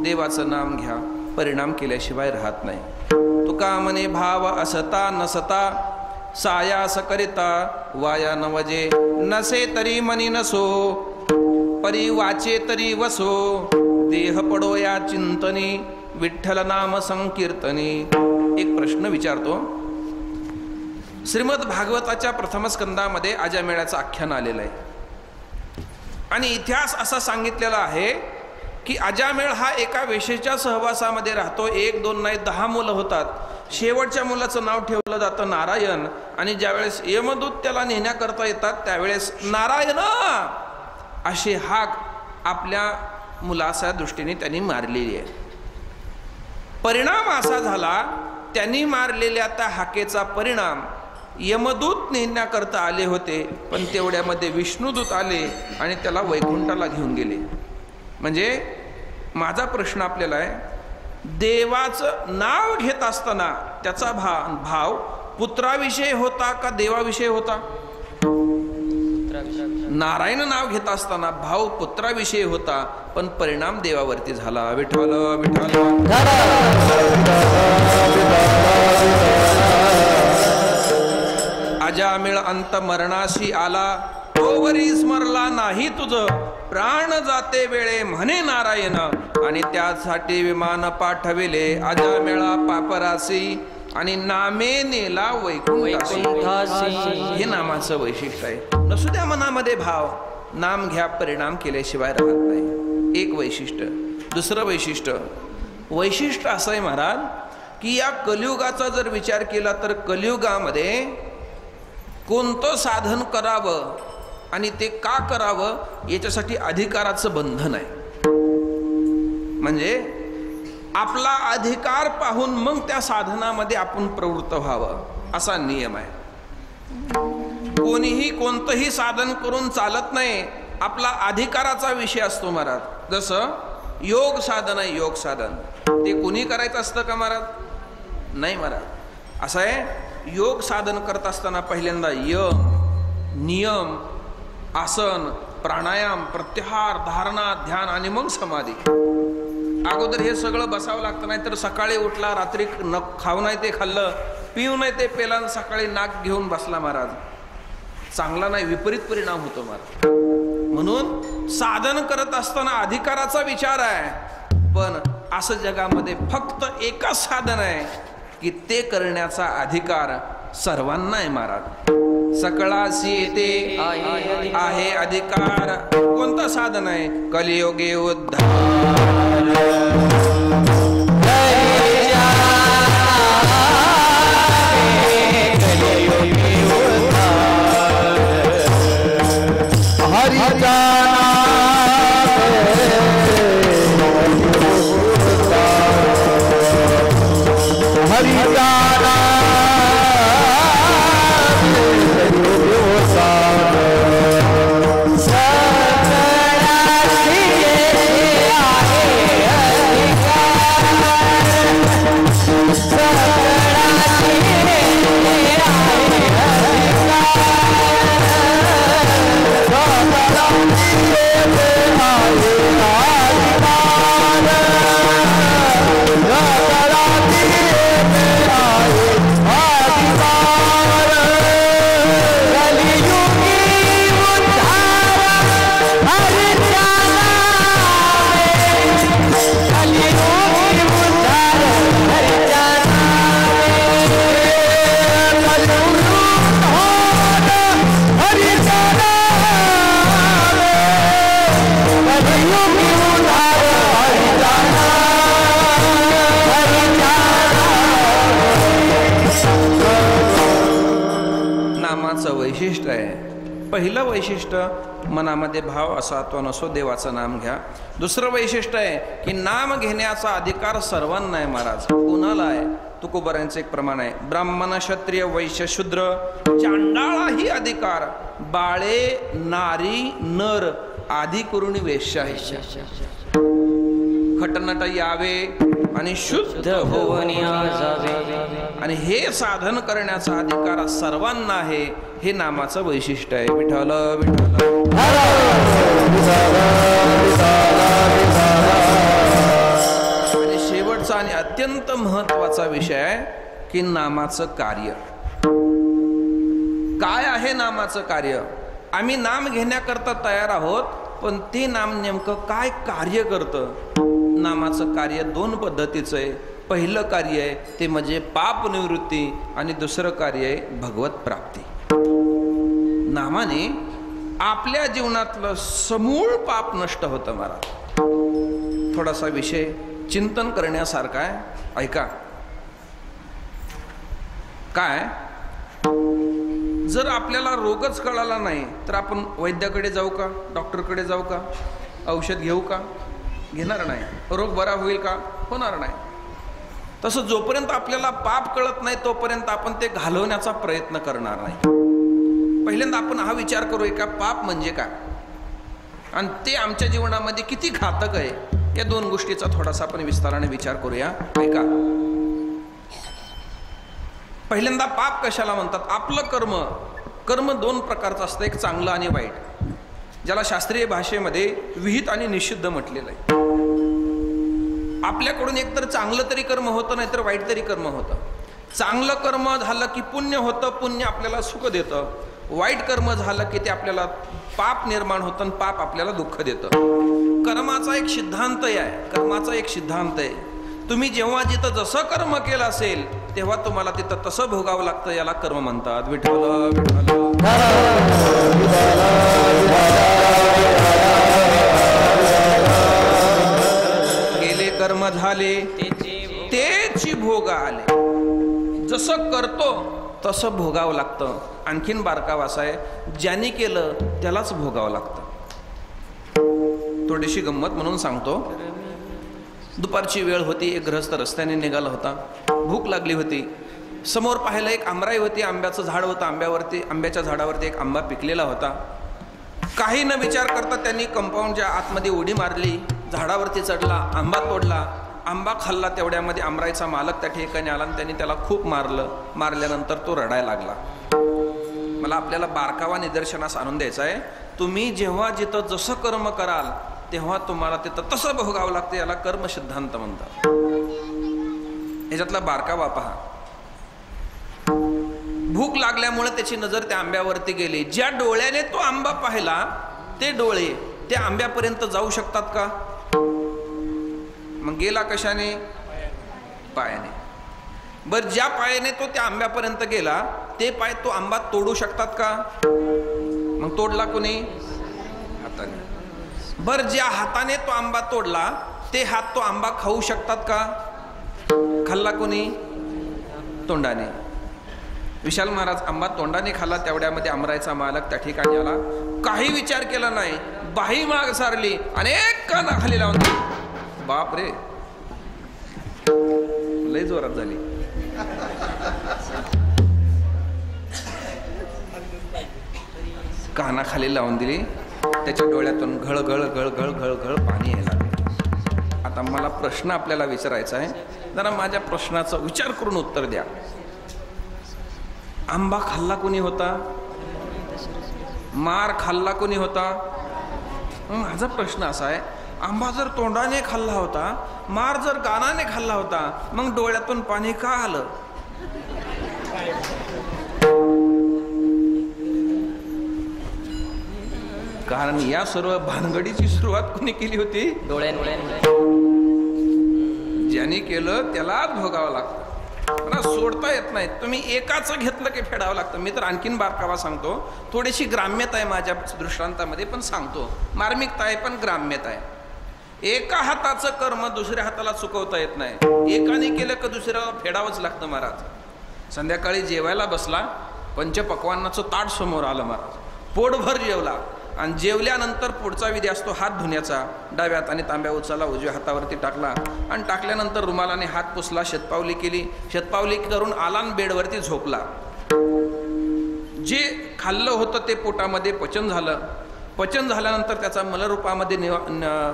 A: देवाचं नाम घ्या, परिणाम केल्याशिवाय राहत नाही। तुका म्हणे भाव असता नसता सायास करिता वाया नवजे, नसे तरी मनी नसो परी वाचे तरी वसो, देह पडो या चिंतनी विठ्ठल नाम संकीर्तनी। एक प्रश्न विचारतो। श्रीमद भागवताच्या प्रथम स्कंदामध्ये अजामेळाचं आख्यान आलेलं आहे आणि इतिहास असा सांगितलेला आहे की अजामेळ हा एका वेश्येच्या सहवासामध्ये राहतो। 1 2 नाही 10 मुलं होतात। शेवटच्या मुलाचं नाव ठेवलं जातं नारायण आणि ज्यावेळेस यमदूत त्याला नेण्याकरता येतात त्यावेळेस नारायण अशी हाक आपल्या मुलाच्या दृष्टीने त्यांनी मारलेली आहे। परिणाम असा झाला त्यांनी मारलेल्या त्या हाकेचा परिणाम यमदूत नेण्याकरता आले होते, पण तेवढ्यामध्ये विष्णुदूत आले आणि त्याला वैकुंठाला घेऊन गेले। म्हणजे माझा प्रश्न आपल्याला आहे देवाचं नाव घेत असताना त्याचा भाव पुत्राविषयी होता का देवाविषयी होता? नारायण नाव घेत असताना भाव पुत्राविषयी होता, पण परिणाम देवावरती झाला। विठ्ठल विठ्ठल अजामिळ अंत मरणाशी आला, तोवरी स्मरला नाही तुझ प्राण जाते वेळे म्हणे नारायण, आणि त्यासाठी विमान पाठविले अजामेळा पापरासी आणि नामे नेला वैकुंठासी। हे नामाचं वैशिष्ट्य आहे। नसू द्या मनामध्ये भाव, नाम घ्या, परिणाम केल्याशिवाय राहत नाही। एक वैशिष्ट्य। दुसरं वैशिष्ट्य असं आहे महाराज की या कलियुगाचा जर विचार केला तर कलियुगामध्ये कोणतं साधन करावं आणि ते का करावं याच्यासाठी अधिकाराचं बंधन आहे। म्हणजे आपला अधिकार पाहून मग त्या साधनामध्ये आपण प्रवृत्त व्हावं असा नियम आहे। कोणीही कोणतंही साधन करून चालत नाही, आपला अधिकाराचा विषय असतो महाराज। जसं योग साधन आहे, योग साधन ते कोणी करायचं असतं का महाराज? नाही महाराज। असं आहे योग साधन करत असताना पहिल्यांदा यम नियम आसन प्राणायाम प्रत्याहार धारणा ध्यान आणि मग समाधी। अगोदर हे सगळं बसावं लागतं, नाही तर सकाळी उठला रात्री न खाऊ नाही ते खाल्लं, पिऊ नाही ते पेला, सकाळी नाक घेऊन बसला महाराज, चांगला नाही, विपरीत परिणाम होतो महाराज। म्हणून साधन करत असताना अधिकाराचा विचार आहे, पण असं जगामध्ये फक्त एकच साधन आहे की ते करण्याचा अधिकार सर्वांना आहे महाराज। सकळासी येते आहे अधिकार। कोणतं साधन आहे? कलियुगे उद्धार वैशिष्ट्य आहे। पहिलं वैशिष्ट्य मनामध्ये भाव असा अथवा नसो देवाचं नाम घ्या। दुसरं वैशिष्ट्य आहे की नाम घेण्याचा अधिकार सर्वांना आहे महाराज। कोणाला आहे? तुकोबारांचं एक प्रमाण आहे, ब्राह्मण क्षत्रिय वैश्य शूद्र चांडाळाही अधिकार, बाळे नारी नर आदी करून वेश्या आहे। खटनट यावे आणि शुद्ध
B: होऊन जावे.
A: आणि हे साधन करण्याचा अधिकार सर्वांना आहे. हे नामाचं वैशिष्ट्य आहे. विठ्ठल विठ्ठल. आणि शेवटचा आणि अत्यंत महत्वाचा विषय आहे की नामाचं कार्य काय आहे. नामाचं कार्य आम्ही नाम घेण्याकरता तयार आहोत, पण ते नाम नेमकं काय कार्य करतं. नामाचं कार्य दोन पद्धतीचं आहे. पहिलं कार्य आहे ते म्हणजे पाप निवृत्ती आणि दुसरं कार्य आहे भगवत प्राप्ती. नामाने आपल्या जीवनातलं समूळ पाप नष्ट होतं. महाराज थोडासा विषय चिंतन करण्यासारखा आहे. ऐका. काय जर आपल्याला रोगच कळाला नाही तर आपण वैद्याकडे जाऊ का, डॉक्टरकडे जाऊ का, औषध घेऊ का? घेणार नाही. रोग बरा होईल का? होणार नाही. तसं जोपर्यंत आपल्याला पाप कळत नाही तोपर्यंत आपण ते घालवण्याचा प्रयत्न करणार नाही. पहिल्यांदा आपण हा विचार करूया का पाप म्हणजे काय आणि ते आमच्या जीवनामध्ये किती घातक आहे. या दोन गोष्टीचा थोडासा आपण विस्ताराने विचार करूया. ऐका. पहिल्यांदा पाप कशाला म्हणतात. आपलं कर्म दोन प्रकारचं असतं. एक चांगलं आणि वाईट, ज्याला शास्त्रीय भाषेमध्ये विहित आणि निषिद्ध म्हटलेलं आहे. आपल्याकडून एकतर चांगलं तरी कर्म होतं नाही तर वाईट तरी कर्म होतं. चांगलं कर्म झालं की पुण्य होतं, पुण्य आपल्याला सुख देतं. वाईट कर्म झालं की ते आपल्याला पाप निर्माण होतं आणि पाप आपल्याला दुःख देतं. कर्माचा एक सिद्धांत आहे. कर्माचा एक सिद्धांत आहे. तुम्ही जेव्हा जिथं जसं कर्म केलं असेल तेव्हा तुम्हाला तिथं तसं भोगावं लागतं. याला कर्म म्हणतात. विठ्ठल विठ्ठल. गेले कर्म झाले तेची भोग आले. जसं करतो तसं भोगावं लागतं. आणखीन बारकावा असा आहे, ज्याने केलं त्यालाच भोगावं लागतं. थोडीशी गंमत म्हणून सांगतो. दुपारची वेळ होती. एक गृहस्थ रस्त्याने निघाला होता. भूक लागली होती. समोर पाहिलं एक आंबराई होती. आंब्याचं झाड होतं. आंब्याच्या झाडावरती एक आंबा पिकलेला होता. काही न विचार करता त्यांनी कंपाऊंडच्या आतमध्ये उडी मारली. झाडावरती चढला. आंबा तोडला. आंबा खाल्ला. तेवढ्यामध्ये आंबराईचा मालक त्या ठिकाणी आला आणि त्यांनी त्याला खूप मारलं. मारल्यानंतर तो रडायला लागला. मला आपल्याला बारकावा निदर्शनास आणून द्यायचा आहे. तुम्ही जेव्हा जिथं जसं कर्म कराल तेव्हा तुम्हाला तिथं तसं भोगावं लागतं. याला कर्म सिद्धांत म्हणतात. ह्याच्यातला बारकावा पहा. भूक लागल्यामुळे त्याची नजर त्या आंब्यावरती गेली. ज्या डोळ्याने तो आंबा पाहिला ते डोळे त्या आंब्यापर्यंत जाऊ शकतात का? मग गेला कशाने? पायाने. बर ज्या पायाने तो त्या आंब्यापर्यंत गेला ते पाय तो आंबा तोडू शकतात का? मग तोडला कोणी? हाताने. बर ज्या हाताने तो आंबा तोडला ते हात तो आंबा खाऊ शकतात का? खाल्ला कोणी? तोंडाने. विशाल महाराज आंबा तोंडाने खाल्ला. तेवढ्यामध्ये आंबराईचा मालक त्या ठिकाणी आला. काही विचार केला नाही. बाही माग सारली. अनेक काना खाली लावून. बाप रे, लय जोरात झाली. काना खाली लावून दिली. त्याच्या डोळ्यातून घळघळ घळघळ घळघळ पाणी यायला लागले. आता मला प्रश्न आपल्याला विचारायचा आहे. जरा माझ्या प्रश्नाचा विचार करून उत्तर द्या. आंबा खाल्ला कोणी होता? मार खाल्ला कोणी होता? माझा प्रश्न असा आहे, आंबा जर तोंडाने खाल्ला होता, मार जर कानाने खाल्ला होता, मग डोळ्यातून पाणी का आलं? कारण या सर्व भानगडीची सुरुवात कोणी केली होती?
B: डोळ्याने.
A: ज्याने केलं त्यालाच भोगावं लागतं. मला सोडता येत नाही. तुम्ही एकाच घेतलं की फेडावं लागतं. मी तर आणखीन बारकावा सांगतो. थोडीशी ग्राम्यता आहे माझ्या दृष्टांतामध्ये, पण सांगतो. मार्मिकता आहे पण ग्राम्यता आहे. एका हाताचं कर्म दुसऱ्या हाताला चुकवता येत नाही. एकाने केलं का दुसऱ्याला फेडावंच लागतं. महाराज संध्याकाळी जेवायला बसला. पंचपक्वान्नाचं ताट समोर आलं. महाराज पोटभर जेवला आणि जेवल्यानंतर पुढचा विधी असतो हात धुण्याचा. डाव्या हाताने तांब्या उचलला, उजव्या हातावरती टाकला आणि टाकल्यानंतर रुमालाने हात पुसला. शतपावली केली. शतपावली करून आला आणि बेडवरती झोपला. जे खाल्लं होतं ते पोटामध्ये पचन झालं. पचन झाल्यानंतर त्याचा मलरूपामध्ये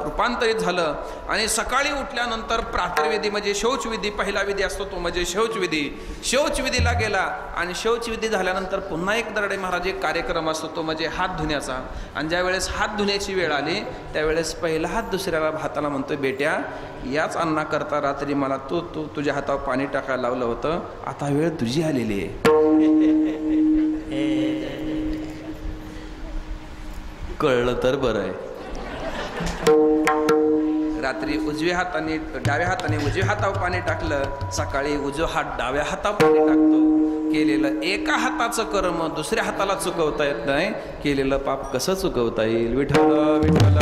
A: रूपांतरित झालं आणि सकाळी उठल्यानंतर प्रातर्विधी म्हणजे शौचविधी, पहिला विधी असतो तो म्हणजे शौचविधीला गेला आणि शौचविधी झाल्यानंतर पुन्हा एक दरडे महाराज एक कार्यक्रम असतो तो म्हणजे हात धुण्याचा. आणि ज्या वेळेस हात धुण्याची वेळ आली त्यावेळेस पहिला हात दुसऱ्याला हाताला म्हणतोय, बेट्या याच अन्नाकरता रात्री मला तुझ्या हातावर पाणी टाकायला लावलं होतं, आता वेळ तुझी आलेली आहे. कळलं तर बरं आहे. रात्री डाव्या हाताने उजव्या हातावर पाणी टाकलं, सकाळी उजवा हात डाव्या हातावर पाणी टाकतो. केलेलं एका हाताचं कर्म दुसऱ्या हाताला चुकवता येत नाही, केलेलं पाप कसं चुकवता येईल? विठ्ठल विठ्ठल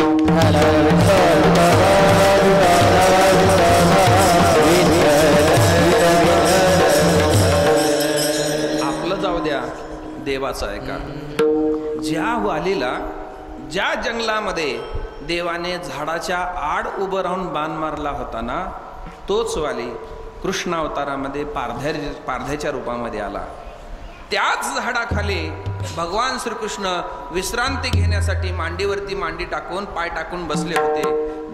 A: आपलं जाऊ द्या, देवाचं आहे का? ज्या वालीला ज्या जंगलामध्ये देवाने झाडाच्या आड उभं राहून बाण मारला होता ना, तोच वाली कृष्णावतारामध्ये पारध्याच्या रूपामध्ये आला. त्याच झाडाखाली भगवान श्रीकृष्ण विश्रांती घेण्यासाठी मांडीवरती मांडी टाकून पाय टाकून बसले होते.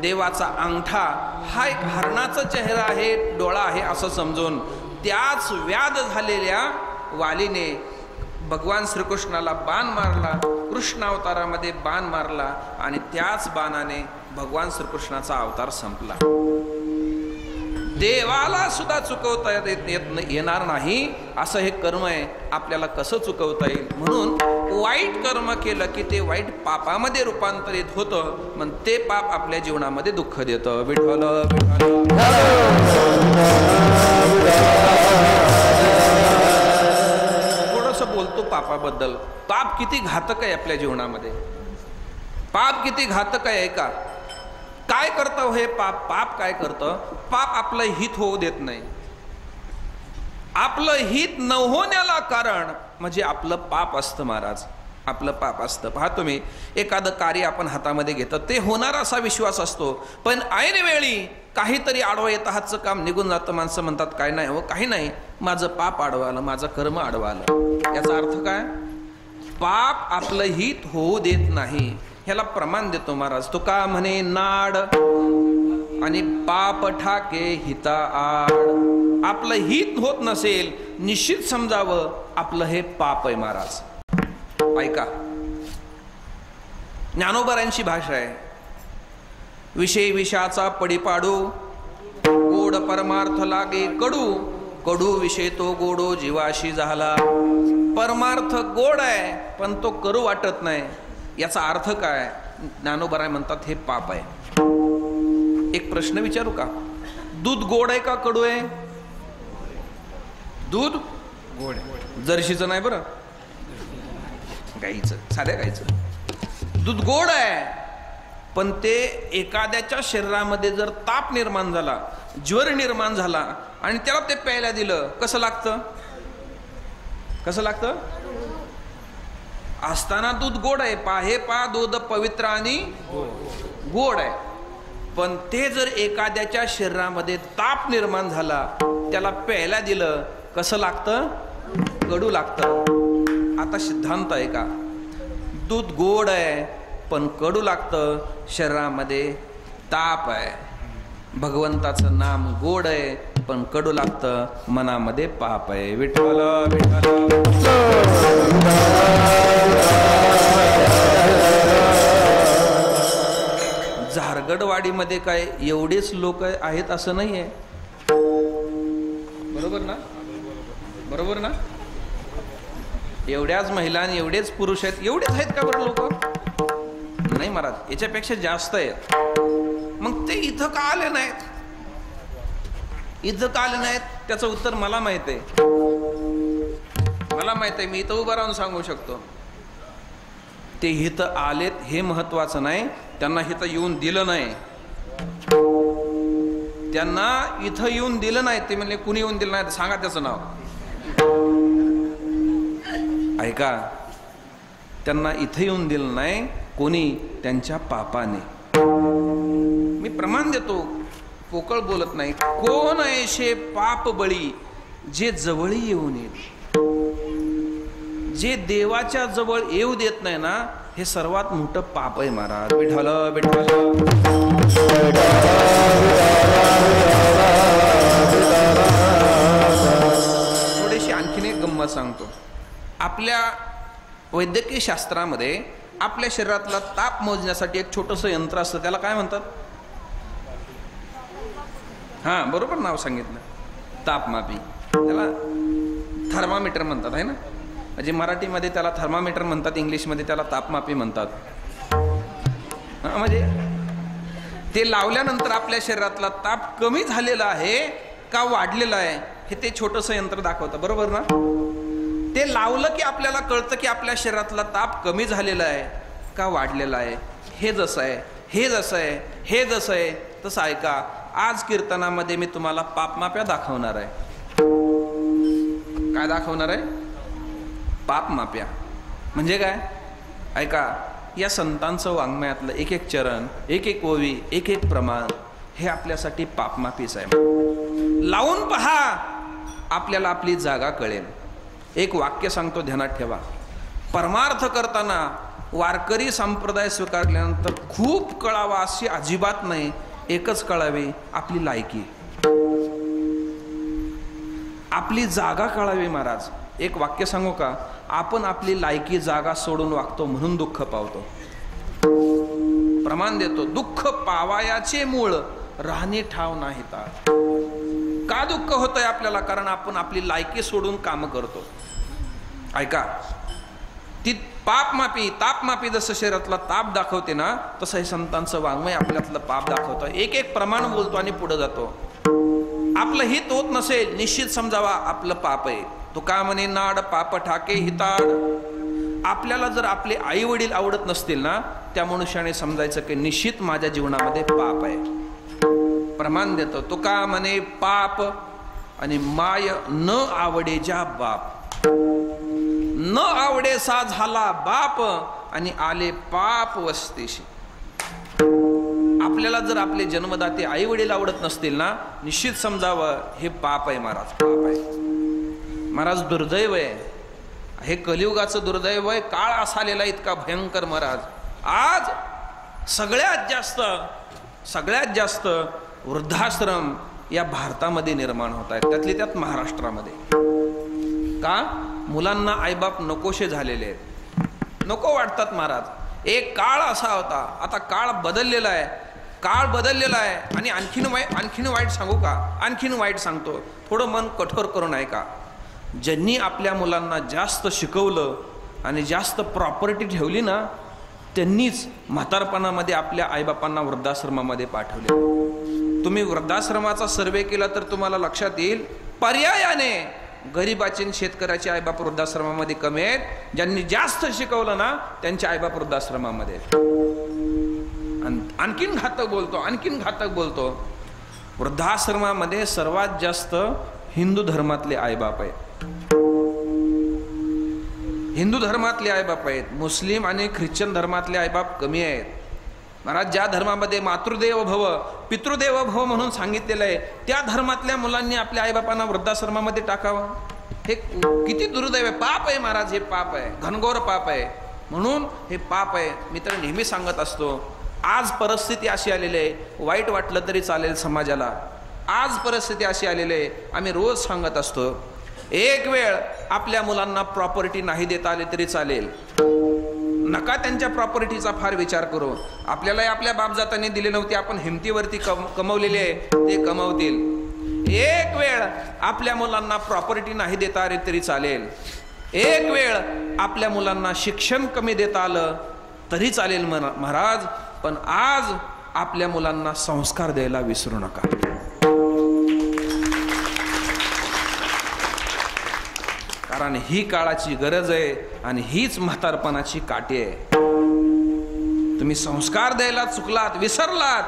A: देवाचा अंगठा हा एक हरणाचा चेहरा आहे, डोळा आहे असं समजून त्याच व्याध झालेल्या वालीने भगवान श्रीकृष्णाला बाण मारला, कृष्णावतारामध्ये बाण मारला आणि त्याच बाणाने भगवान श्रीकृष्णाचा अवतार संपला. देवाला सुद्धा चुकवता येणार नाही असं हे कर्म आहे, आपल्याला कसं चुकवता येईल? म्हणून वाईट कर्म केलं की ते वाईट पापामध्ये रूपांतरित होतं, मग ते पाप आपल्या जीवनामध्ये दुःख देतं. विठ्ठल थोडंसं बोलतो पापाबद्दल. पाप किती घातक आहे आपल्या जीवनामध्ये, पाप किती घातक आहे का? काय करतं हे पाप? पाप काय करतं? पाप आपलं हित होऊ देत नाही. आपलं हित न होण्याला कारण म्हणजे आपलं पाप असतं महाराज, आपलं पाप असतं. पहा तुम्ही, एखादं कार्य आपण हातामध्ये घेतो ते होणार असा विश्वास असतो, पण ऐन वेळी काहीतरी आडवं येतं, हातचं काम निघून जातं. माणसं म्हणतात काय नाही हो, काही नाही, माझं पाप आडवं आलं, माझं कर्म आडवं आलं. याचा अर्थ काय? पाप आपलं हित होऊ देत नाही. ह्याला प्रमाण देतो महाराज. तो का म्हणे, नाड आणि पाप ठाके हिता आड. आपलं हित होत नसेल निश्चित समजावं आपलं हे पाप आहे महाराज. ऐका, ज्ञानोबारांची भाषा आहे, विषय विषाचा पडिपाडू, गोड परमार्थ लागे कडू, कडू विषय तो गोडो जीवाशी झाला. परमार्थ गोड आहे पण तो करू वाटत नाही. याचा अर्थ काय? ज्ञानोबराय म्हणतात हे पाप आहे. एक प्रश्न विचारू का? दूध गोड आहे का कडू आहे? दूध गोड आहे. जर्शीचं नाही बरं, गाईचं, साध्या गाईचं. दूध गोड आहे पण ते एखाद्याच्या शरीरामध्ये जर ताप निर्माण झाला, ज्वर निर्माण झाला आणि त्याला ते प्यायला दिलं, कसं लागतं? कसं लागतं? असताना दूध गोड आहे, हे पा दूध पवित्र आणि गोड आहे, पण ते जर एखाद्याच्या शरीरामध्ये ताप निर्माण झाला, त्याला प्यायला दिलं, कसं लागतं? कडू लागतं. आता सिद्धांत आहे का? दूध गोड आहे पण कडू लागतं, शरीरामध्ये ताप आहे. भगवंताचं नाम गोड आहे पण कडू लागतं, मनामध्ये पाप आहे. विठ्ठल विठ्ठल. झारगडवाडीमध्ये काय एवढेच लोक आहेत असं नाहीये, बरोबर ना? बरोबर ना? एवढ्याच महिला आणि एवढेच पुरुष आहेत, एवढेच आहेत का बरं लोक? नाही महाराज, याच्यापेक्षा जास्त आहेत. मग ते इथं का आले नाहीत? इथं का आले नाहीत त्याचं उत्तर मला माहित आहे. मला माहित आहे, मी इथं उभं राहून सांगू शकतो. ते इथं आलेत हे महत्वाचं नाही, त्यांना इथं येऊन दिलं नाही. त्यांना इथं येऊन दिलं नाही. ते म्हणले कुणी येऊन दिलं नाही, सांगा त्याचं नाव. ऐका, त्यांना इथं येऊन दिलं नाही कोणी, त्यांच्या पापाने. मी प्रमाण देतो, पोकळ बोलत नाही. कोण ऐशे पाप बळी जे जवळी येऊन येईल. जे देवाच्या जवळ येऊ देत नाही ना, हे सर्वात मोठं पाप आहे महाराज. विठ्ठल विठ्ठल. थोडीशी आणखीन एक गंमत सांगतो. आपल्या वैद्यकीय शास्त्रामध्ये आपल्या शरीरातला ताप मोजण्यासाठी एक छोटंसं यंत्र असतं, त्याला काय म्हणतात? हां, बरोबर नाव सांगितलं, तापमापी. त्याला थर्मामीटर म्हणतात आहे ना. म्हणजे मराठीमध्ये त्याला थर्मामीटर म्हणतात, इंग्लिशमध्ये त्याला तापमापी म्हणतात. म्हणजे ते लावल्यानंतर आपल्या शरीरातला ताप कमी झालेला आहे का वाढलेला आहे हे ते छोटंसं यंत्र दाखवतं, बरोबर ना. ते लावलं की आपल्याला कळतं की आपल्या शरीरातला ताप कमी झालेला आहे का वाढलेला आहे. हे जसं आहे, हे जसं आहे, हे जसं आहे तसं ऐका. आज कीर्तनामध्ये मी तुम्हाला पापमाप्या दाखवणार आहे. काय दाखवणार आहे? पापमाप्या. म्हणजे काय? ऐका, या संतांचं वाङ्मयातलं एक एक चरण, एक एक ओवी, एक एक प्रमाण हे आपल्यासाठी पापमापीच आहे. लावून पहा, आपल्याला आपली जागा कळेल. एक वाक्य सांगतो, ध्यानात ठेवा. परमार्थ करताना वारकरी संप्रदाय स्वीकारल्यानंतर खूप कळावा अशी अजिबात नाही. एकच कळावी, आपली लायकी, आपली जागा कळावी महाराज. एक वाक्य सांगू का? आपण आपली लायकी जागा सोडून वागतो म्हणून दुःख पावतो. प्रमाण देतो, दुःख पावायाचे मूळ राहणे ठाव नाही. का दुःख होतंय आपल्याला? कारण आपण आपली लायकी सोडून काम करतो. ऐका, ती पापमापी तापमापी जसं शरीरातला ताप दाखवते ना, तसं हे संतांचं वाङ्मय आपल्यातलं पाप दाखवतं. एक एक प्रमाण बोलतो आणि पुढे जातो. आपलं हित होत नसेल, निश्चित समजावा आपलं पाप आहे. तो का म्हणे, नाड पाप ठाके हिताड. आपल्याला जर आपले आई वडील आवडत नसतील ना, त्या मनुष्याने समजायचं की निश्चित माझ्या जीवनामध्ये पाप आहे. प्रमाण देतो. तो का म्हणे, पाप आणि माय न आवडे ज्या बाप. न आवडे सा झाला बाप आणि आले पाप वस्तीशी. आपल्याला जर आपले जन्मदाते आई वडील आवडत नसतील ना, निश्चित समजावं हे पाप आहे महाराज, पाप आहे महाराज. दुर्दैव आहे हे, कलियुगाचं दुर्दैव आहे. काळ असा आलेला इतका भयंकर महाराज. आज सगळ्यात जास्त वृद्धाश्रम या भारतामध्ये निर्माण होत आहेत, त्यातली त्यात महाराष्ट्रामध्ये. का? मुलांना आईबाप नकोशे झालेले आहेत, नको वाटतात महाराज. एक काळ असा होता, आता काळ बदललेला आहे. आणि आणखीन वाईट सांगू का? आणखीन वाईट सांगतो, थोडं मन कठोर करून ऐका. ज्यांनी आपल्या मुलांना जास्त शिकवलं आणि जास्त प्रॉपर्टी ठेवली ना, त्यांनीच म्हातारपणामध्ये आपल्या आईबापांना वृद्धाश्रमामध्ये पाठवले. तुम्ही वृद्धाश्रमाचा सर्वे केला तर तुम्हाला लक्षात येईल, पर्यायाने गरीबाचे शेतकऱ्याचे आईबाप वृद्धाश्रमामध्ये कमी आहेत. ज्यांनी जास्त शिकवलं ना, त्यांचे आईबाप वृद्धाश्रमामध्ये. आणखीन घातक बोलतो, वृद्धाश्रमामध्ये सर्वात जास्त हिंदू धर्मातले आईबाप आहेत. हिंदू धर्मातले आईबाप आहेत. मुस्लिम आणि ख्रिश्चन धर्मातले आईबाप कमी आहेत महाराज. ज्या धर्मामध्ये मातृदेव भव पितृदेव भव म्हणून सांगितलेलं आहे, त्या धर्मातल्या मुलांनी आपल्या आईबापांना वृद्धाश्रमामध्ये टाकावं. हे किती दुर्दैव आहे, पाप आहे महाराज. हे पाप आहे, घनघोर पाप आहे. म्हणून हे पाप आहे. मी तर नेहमी सांगत असतो, आज परिस्थिती अशी आलेली आहे, वाईट वाटलं तरी चालेल समाजाला. आज परिस्थिती अशी आलेली आहे, आम्ही रोज सांगत असतो, एक वेळ आपल्या मुलांना प्रॉपर्टी नाही देता आली तरी चालेल, नका त्यांच्या प्रॉपर्टीचा फार विचार करू. आपल्याला आपल्या बापजातांनी दिले नव्हते, आपण हिमतीवरती कमवलेले आहे, ते कमवतील. एक वेळ आपल्या मुलांना प्रॉपर्टी नाही देता आली तरी चालेल. एक वेळ आपल्या मुलांना शिक्षण कमी देता आलं तरी चालेल महाराज. पण आज आपल्या मुलांना संस्कार द्यायला विसरू नका. कारण ही काळाची गरज आहे आणि हीच म्हातारपणाची काठी आहे. तुम्ही संस्कार द्यायला चुकलात, विसरलात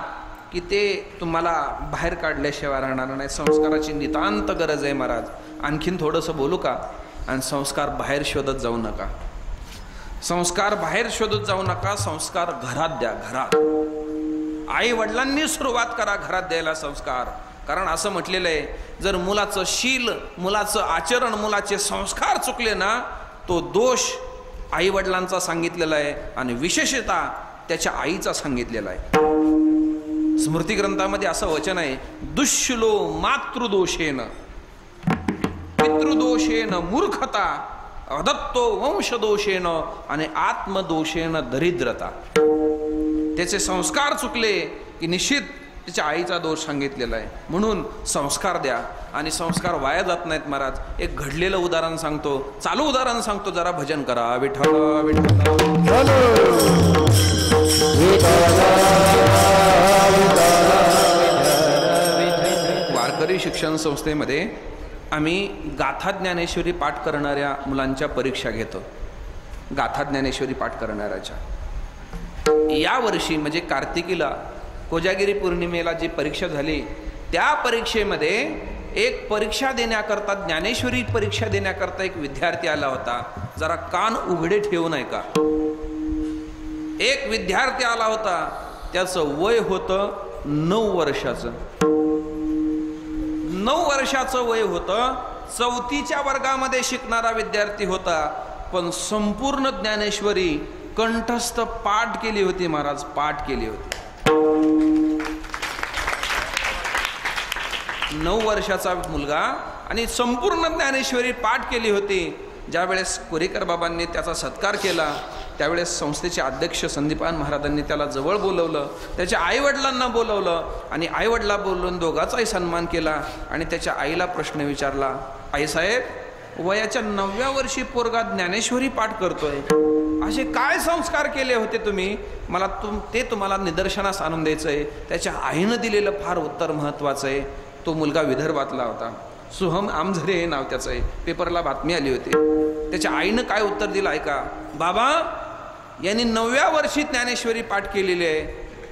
A: की ते तुम्हाला बाहेर काढल्याशिवाय राहणार नाही. संस्काराची नितांत गरज आहे महाराज. आणखीन थोडंसं बोलू का? आणि संस्कार बाहेर शोधत जाऊ नका. संस्कार बाहेर शोधत जाऊ नका. संस्कार घरात द्या. घरात आई वडिलांनी सुरुवात करा घरात द्यायला संस्कार. कारण असं म्हटलेलं आहे, जर मुलाचं शील, मुलाचं आचरण, मुलाचे संस्कार चुकले ना, तो दोष आई वडिलांचा सांगितलेला आहे आणि विशेषतः त्याच्या आईचा सांगितलेला आहे. स्मृती ग्रंथामध्ये असं वचन आहे, दुष्लो मातृदोषेन पितृदोषेन मूर्खता अदत्तो वंशदोषेन आणि आत्मदोषेन दरिद्रता. त्याचे संस्कार चुकले की निश्चित त्याच्या आईचा दोष सांगितलेला आहे. म्हणून संस्कार द्या आणि संस्कार वाया जात नाहीत महाराज. एक घडलेलं उदाहरण सांगतो, चालू उदाहरण सांगतो, जरा भजन करा. विठ्ठल विठ्ठल. वारकरी शिक्षण संस्थेमध्ये आम्ही गाथा ज्ञानेश्वरी पाठ करणाऱ्या मुलांच्या परीक्षा घेतो. गाथा ज्ञानेश्वरी पाठ करणाऱ्याच्या या वर्षी म्हणजे कार्तिकीला कोजागिरी पौर्णिमेला जी परीक्षा झाली त्या परीक्षेमध्ये एक परीक्षा देण्याकरता, ज्ञानेश्वरी परीक्षा देण्याकरता एक विद्यार्थी आला होता. जरा कान उघडे ठेवून ऐका. एक विद्यार्थी आला होता, त्याचं वय होतं 9 वर्षाचं. 9 वर्षाचं वय होतं. 4थीच्या वर्गामध्ये शिकणारा विद्यार्थी होता, पण संपूर्ण ज्ञानेश्वरी कंठस्थ पाठ केली होती महाराज, पाठ केली होती. 9 वर्षाचा मुलगा आणि संपूर्ण ज्ञानेश्वरी पाठ केली होती. ज्यावेळेस कोरेकर बाबांनी त्याचा सत्कार केला त्यावेळेस संस्थेचे अध्यक्ष संदीपान महाराजांनी त्याला जवळ बोलवलं, त्याच्या आईवडिलांना बोलवलं आणि आईवडिला बोलवून दोघांचाही सन्मान केला आणि त्याच्या आईला प्रश्न विचारला, आईसाहेब, वयाच्या 9व्या वर्षी पोरगा ज्ञानेश्वरी पाठ करतोय, असे काय संस्कार केले होते तुम्ही, मला ते तुम्हाला निदर्शनास आणून द्यायचं आहे. त्याच्या आईनं दिलेलं फार उत्तर महत्त्वाचं आहे. तो मुलगा विदर्भातला होता, सुहम आमझरे हे नाव त्याचं आहे, पेपरला बातमी आली होती. त्याच्या आईनं काय उत्तर दिलं ऐका, बाबा यांनी 9व्या वर्षी ज्ञानेश्वरी पाठ केलेली आहे,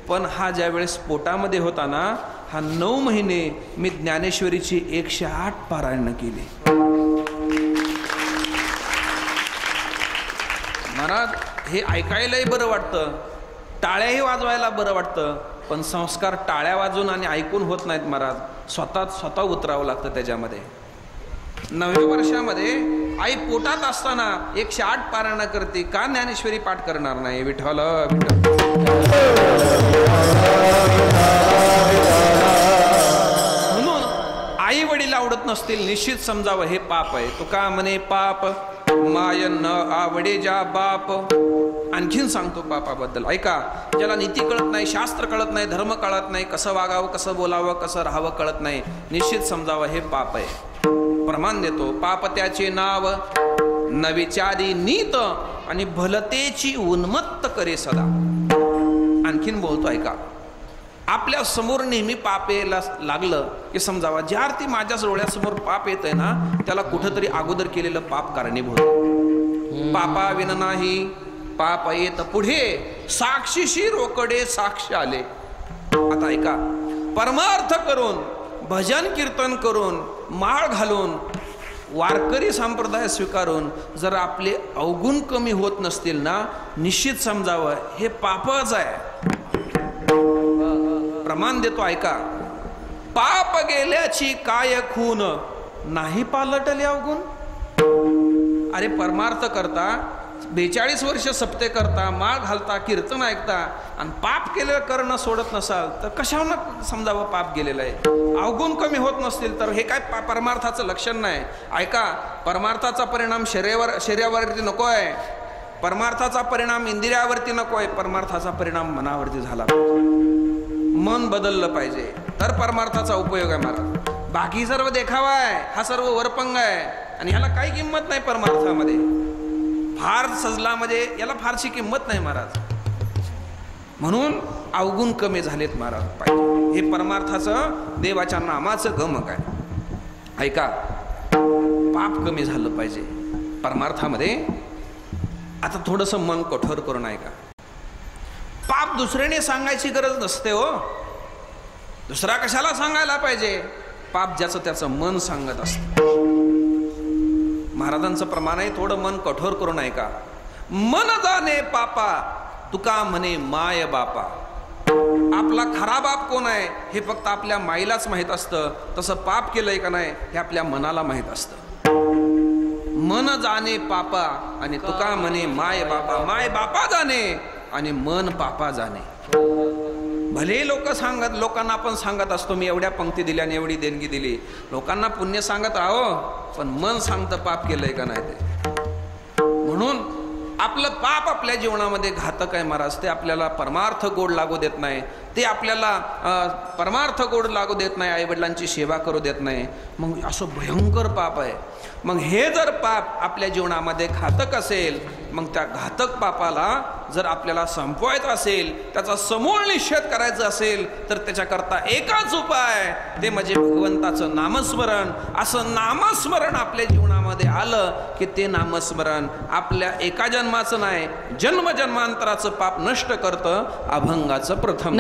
A: पण हा ज्या वेळेस पोटामध्ये होता ना, हा 9 महिने मी ज्ञानेश्वरीची 108 पारायण केली. महाराज हे ऐकायलाही बरं वाटतं, टाळ्याही वाजवायला बरं वाटतं, पण संस्कार टाळ्या वाजून आणि ऐकून होत नाहीत महाराज. स्वतः उतरावं लागतं त्याच्यामध्ये. 9व्या वर्षामध्ये आई पोटात असताना 108 पारायण करते, का ज्ञानेश्वरी पाठ करणार नाही. विठ्ठल म्हणून आई वडील आवडत नसतील, निश्चित समजावं हे पाप आहे. तुका म्हणे पाप माय न आवडे जा बाप. आणखीन सांगतो पापाबद्दल ऐका. ज्याला नीती कळत नाही, शास्त्र कळत नाही, धर्म कळत नाही, कसं वागावं, कसं बोलावं, कसं राहावं कळत नाही, निश्चित समजावं हे पाप आहे. प्रमाण देतो, पाप त्याचे नाव न विचारी नीत आणि भलतेची उन्मत्त करे सदा. आणखीन बोलतो ऐका. आपल्या समोर नेहमी पाप यायला लागलं की समजावा ज्या अर्थी माझ्या डोळ्यासमोर पाप येत आहे ना, त्याला कुठंतरी अगोदर केलेलं पाप कारणीभूत. पापा विन नाही पाप येत पुढे, साक्षीशी रोकडे साक्ष आले. आता ऐका. परमार्थ करून, भजन कीर्तन करून, माळ घालून, वारकरी संप्रदाय स्वीकारून जर आपले अवगुण कमी होत नसतील ना, निश्चित समजावं हे पापच आहे. प्रमाण देतो ऐका. पाप गेल्याची काय खून, नाही पालटले अवगुण. अरे परमार्थ करता, 42 वर्ष सप्ते करता, माळ घालता, कीर्तन ऐकता आणि पाप केलेलं करणं सोडत नसाल तर कशावर समजावं पाप गेलेलं आहे. अवगुण कमी होत नसतील तर हे काय परमार्थाचं लक्षण नाही. ऐका. परमार्थाचा परिणाम शरीरावरती नको आहे, परमार्थाचा परिणाम इंद्रियावरती नको आहे, परमार्थाचा परिणाम मनावरती झाला. मन बदललं पाहिजे तर परमार्थाचा उपयोग आहे महाराज. बाकी सर्व देखावा आहे, हा सर्व वरपंग आहे आणि ह्याला काही किंमत नाही. परमार्थामध्ये फार सजलामध्ये याला फारशी किंमत नाही महाराज. म्हणून अवगुण कमी झालेत महाराज पाहिजे. हे परमार्थाचं, देवाच्या नामाचं गमक आहे. ऐका. पाप कमी झालं पाहिजे परमार्थामध्ये. आता थोडंसं मन कठोर करून ऐका. पाप दुसऱ्याने सांगायची गरज नसते हो. दुसरा कशाला सांगायला पाहिजे. पाप ज्याचं त्याचं मन सांगत असतं. महाराजांचं प्रमाण आहे, थोडं मन कठोर करून ऐका. मन जाणे पापा, तुका म्हणे माय बापा. आपला खरा बाप कोण आहे हे फक्त आपल्या माईलाच माहीत असतं. तसं पाप केलंय का नाही हे आपल्या मनाला माहीत असतं. मन जाणे पापा आणि तुका म्हणे माय बापा जाणे आणि मन पापा जाणे. भले लोकांना आपण सांगत असतो मी एवढ्या पंक्ती दिल्या आणि एवढी देणगी दिली, लोकांना पुण्य सांगत आहो, पण मन सांगतं पाप केलंय का नाही ते. म्हणून आपलं पाप आपल्या जीवनामध्ये घातक आहे महाराज. ते आपल्याला परमार्थ गोड लागू देत नाही, ते आपल्याला परमार्थ गोड लागू देत नाही, आईवडिलांची सेवा करू देत नाही. मग असं भयंकर पाप आहे. मग हे जर पाप आपल्या जीवनामध्ये घातक असेल, मग त्या घातक पापाला जर आपल्याला संपवायचं असेल, त्याचा समूळ निषेध करायचा असेल, तर त्याच्याकरता एकच उपाय, ते म्हणजे भगवंताचं नामस्मरण. असं नामस्मरण आपल्या जीवनामध्ये आलं की ते नामस्मरण आपल्या एका जन्माचं नाही, जन्मजन्मांतराचं पाप नष्ट करतं. अभंगाचं प्रथम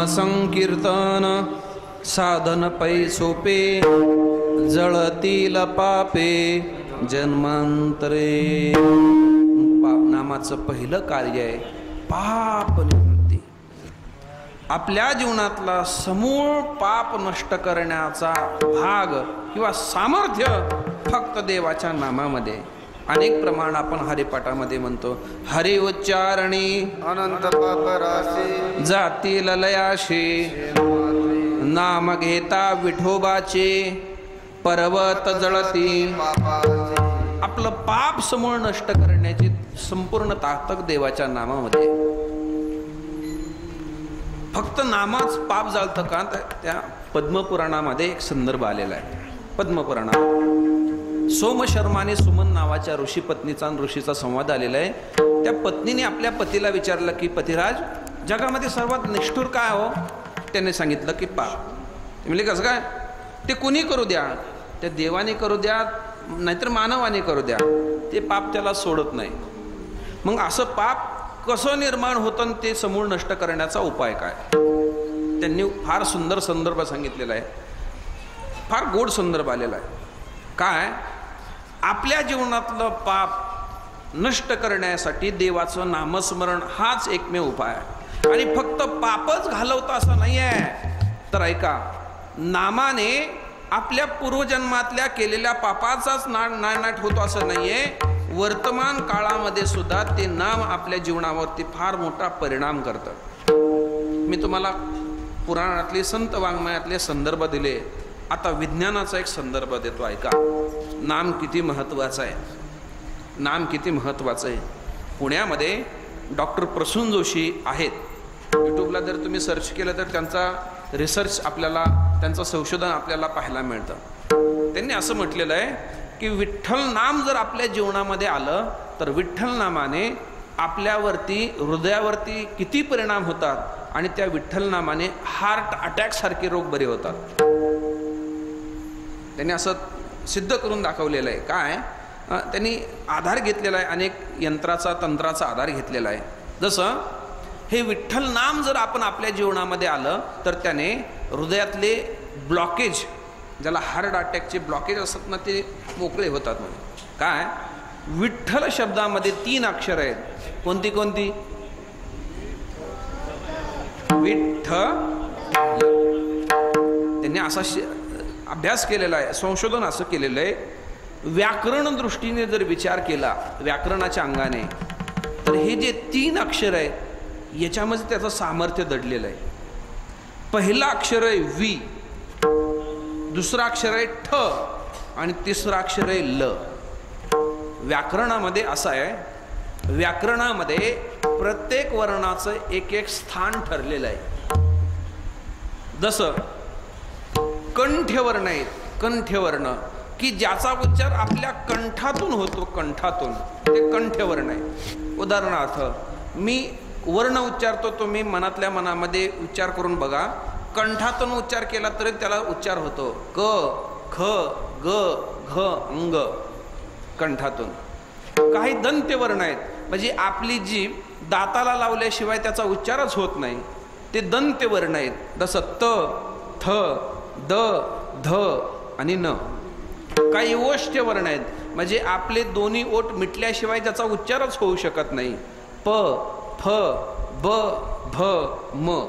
A: संकीर्तन साधन पै सोपे जळतील पापे जन्मांतरे. नामाचं पहिलं कार्य आहे पाप निवृत्ती. आपल्या जीवनातला समूळ पाप नष्ट करण्याचा भाग किंवा सामर्थ्य फक्त देवाच्या नामामध्ये. अनेक प्रमाण आपण हरिपाठामध्ये म्हणतो, हरि उच्चारणी
C: अनंत पापराशी
A: जातील लयाशी, नाम घेता विठोबाचे पर्वत जळती. आपलं पाप समूळ नष्ट करण्याची संपूर्ण ताकद देवाच्या नामामध्ये. फक्त नामाच पाप जाळतं का? त्या पद्मपुराणामध्ये एक संदर्भ आलेला आहे. पद्मपुराणात सोमशर्माने सुमन नावाच्या ऋषी पत्नीचा ऋषीचा संवाद आलेला आहे. त्या पत्नीने आपल्या पतीला विचारलं की पतिराज, जगामध्ये सर्वात निष्ठुर काय हो? त्याने सांगितलं की पाप. ते म्हणजे कसं काय? ते कुणी करू द्या, त्या देवाने करू द्या नाहीतर मानवाने करू द्या, ते पाप त्याला सोडत नाही. मग असं पाप कसं निर्माण होतं ते समूळ नष्ट करण्याचा उपाय काय? त्यांनी फार सुंदर संदर्भ सांगितलेला आहे, फार गोड संदर्भ आलेला आहे. काय? आपल्या जीवनातलं पाप नष्ट करण्यासाठी देवाचं नामस्मरण हाच एकमेव उपाय आहे. आणि फक्त पापच घालवतं असं नाही आहे, तर ऐका, नामाने आपल्या पूर्वजन्मातल्या केलेल्या पापाचाच नायनाट होतो असं नाहीये, वर्तमान काळामध्ये सुद्धा ते नाम आपल्या जीवनावरती फार मोठा परिणाम करतं. मी तुम्हाला पुराणातले संत वाङ्मयातले संदर्भ दिले, आता विज्ञानाचा एक संदर्भ देतो, ऐका. नाम किती महत्त्वाचं आहे, नाम किती महत्त्वाचं आहे. पुण्यामध्ये डॉक्टर प्रसून जोशी आहेत, यूट्यूबला जर तुम्ही सर्च केलं तर त्यांचा रिसर्च आपल्याला, त्यांचं संशोधन आपल्याला पाहायला मिळतं. त्यांनी असं म्हटलेलं आहे की विठ्ठल नाम जर आपल्या जीवनामध्ये आलं तर विठ्ठल नामाने आपल्यावरती, हृदयावरती किती परिणाम होतात आणि त्या विठ्ठल नामाने हार्ट अटॅक सारखे रोग बरे होतात. त्यांनी असं सिद्ध करून दाखवलेलं आहे. काय? त्यांनी आधार घेतलेला आहे, अनेक यंत्राचा तंत्राचा आधार घेतलेला आहे. जसं हे विठ्ठल नाम जर आपण आपल्या जीवनामध्ये आलं तर त्याने हृदयातले ब्लॉकेज, ज्याला हार्ट अटॅकचे ब्लॉकेज असतात ना, ते मोकळे होतात. म्हणजे काय? विठ्ठल शब्दामध्ये 3 अक्षर आहेत. कोणती कोणती? विठ्ठल. त्यांनी असा अभ्यास केलेला आहे, संशोधन असं केलेलं आहे. व्याकरण दृष्टीने जर विचार केला, व्याकरणाच्या अंगाने, तर हे जे 3 अक्षर आहेत याच्यामध्ये त्याचं सामर्थ्य दडलेलं आहे. पहिला अक्षर आहे वी, दुसरा अक्षर आहे ठ आणि तिसरा अक्षर आहे ल. व्याकरणामध्ये असं आहे, व्याकरणामध्ये प्रत्येक वर्णाचं एक एक स्थान ठरलेलं आहे. जसं कंठ्यवर्ण आहेत, कंठ्यवर्ण की ज्याचा उच्चार आपल्या कंठातून होतो, कंठातून, ते कंठ्यवर्ण आहे. उदाहरणार्थ मी वर्ण उच्चारतो, तो मी मनातल्या मनामध्ये उच्चार करून बघा, कंठातून उच्चार केला तरी त्याला उच्चार होतो. क, ख, ग, घ, अंग, कंठातून. काही दंत्यवर्ण आहेत, म्हणजे आपली जीभ दाताला लावल्याशिवाय त्याचा उच्चारच होत नाही, ते दंत्यवर्ण आहेत. जसं त, थ, द, ध आणि न. काही ओष्ठ्य वर्ण आहेत, म्हणजे आपले दोन्ही ओठ मिटल्याशिवाय त्याचा उच्चारच होऊ शकत नाही. प, फ, ब, भ, म,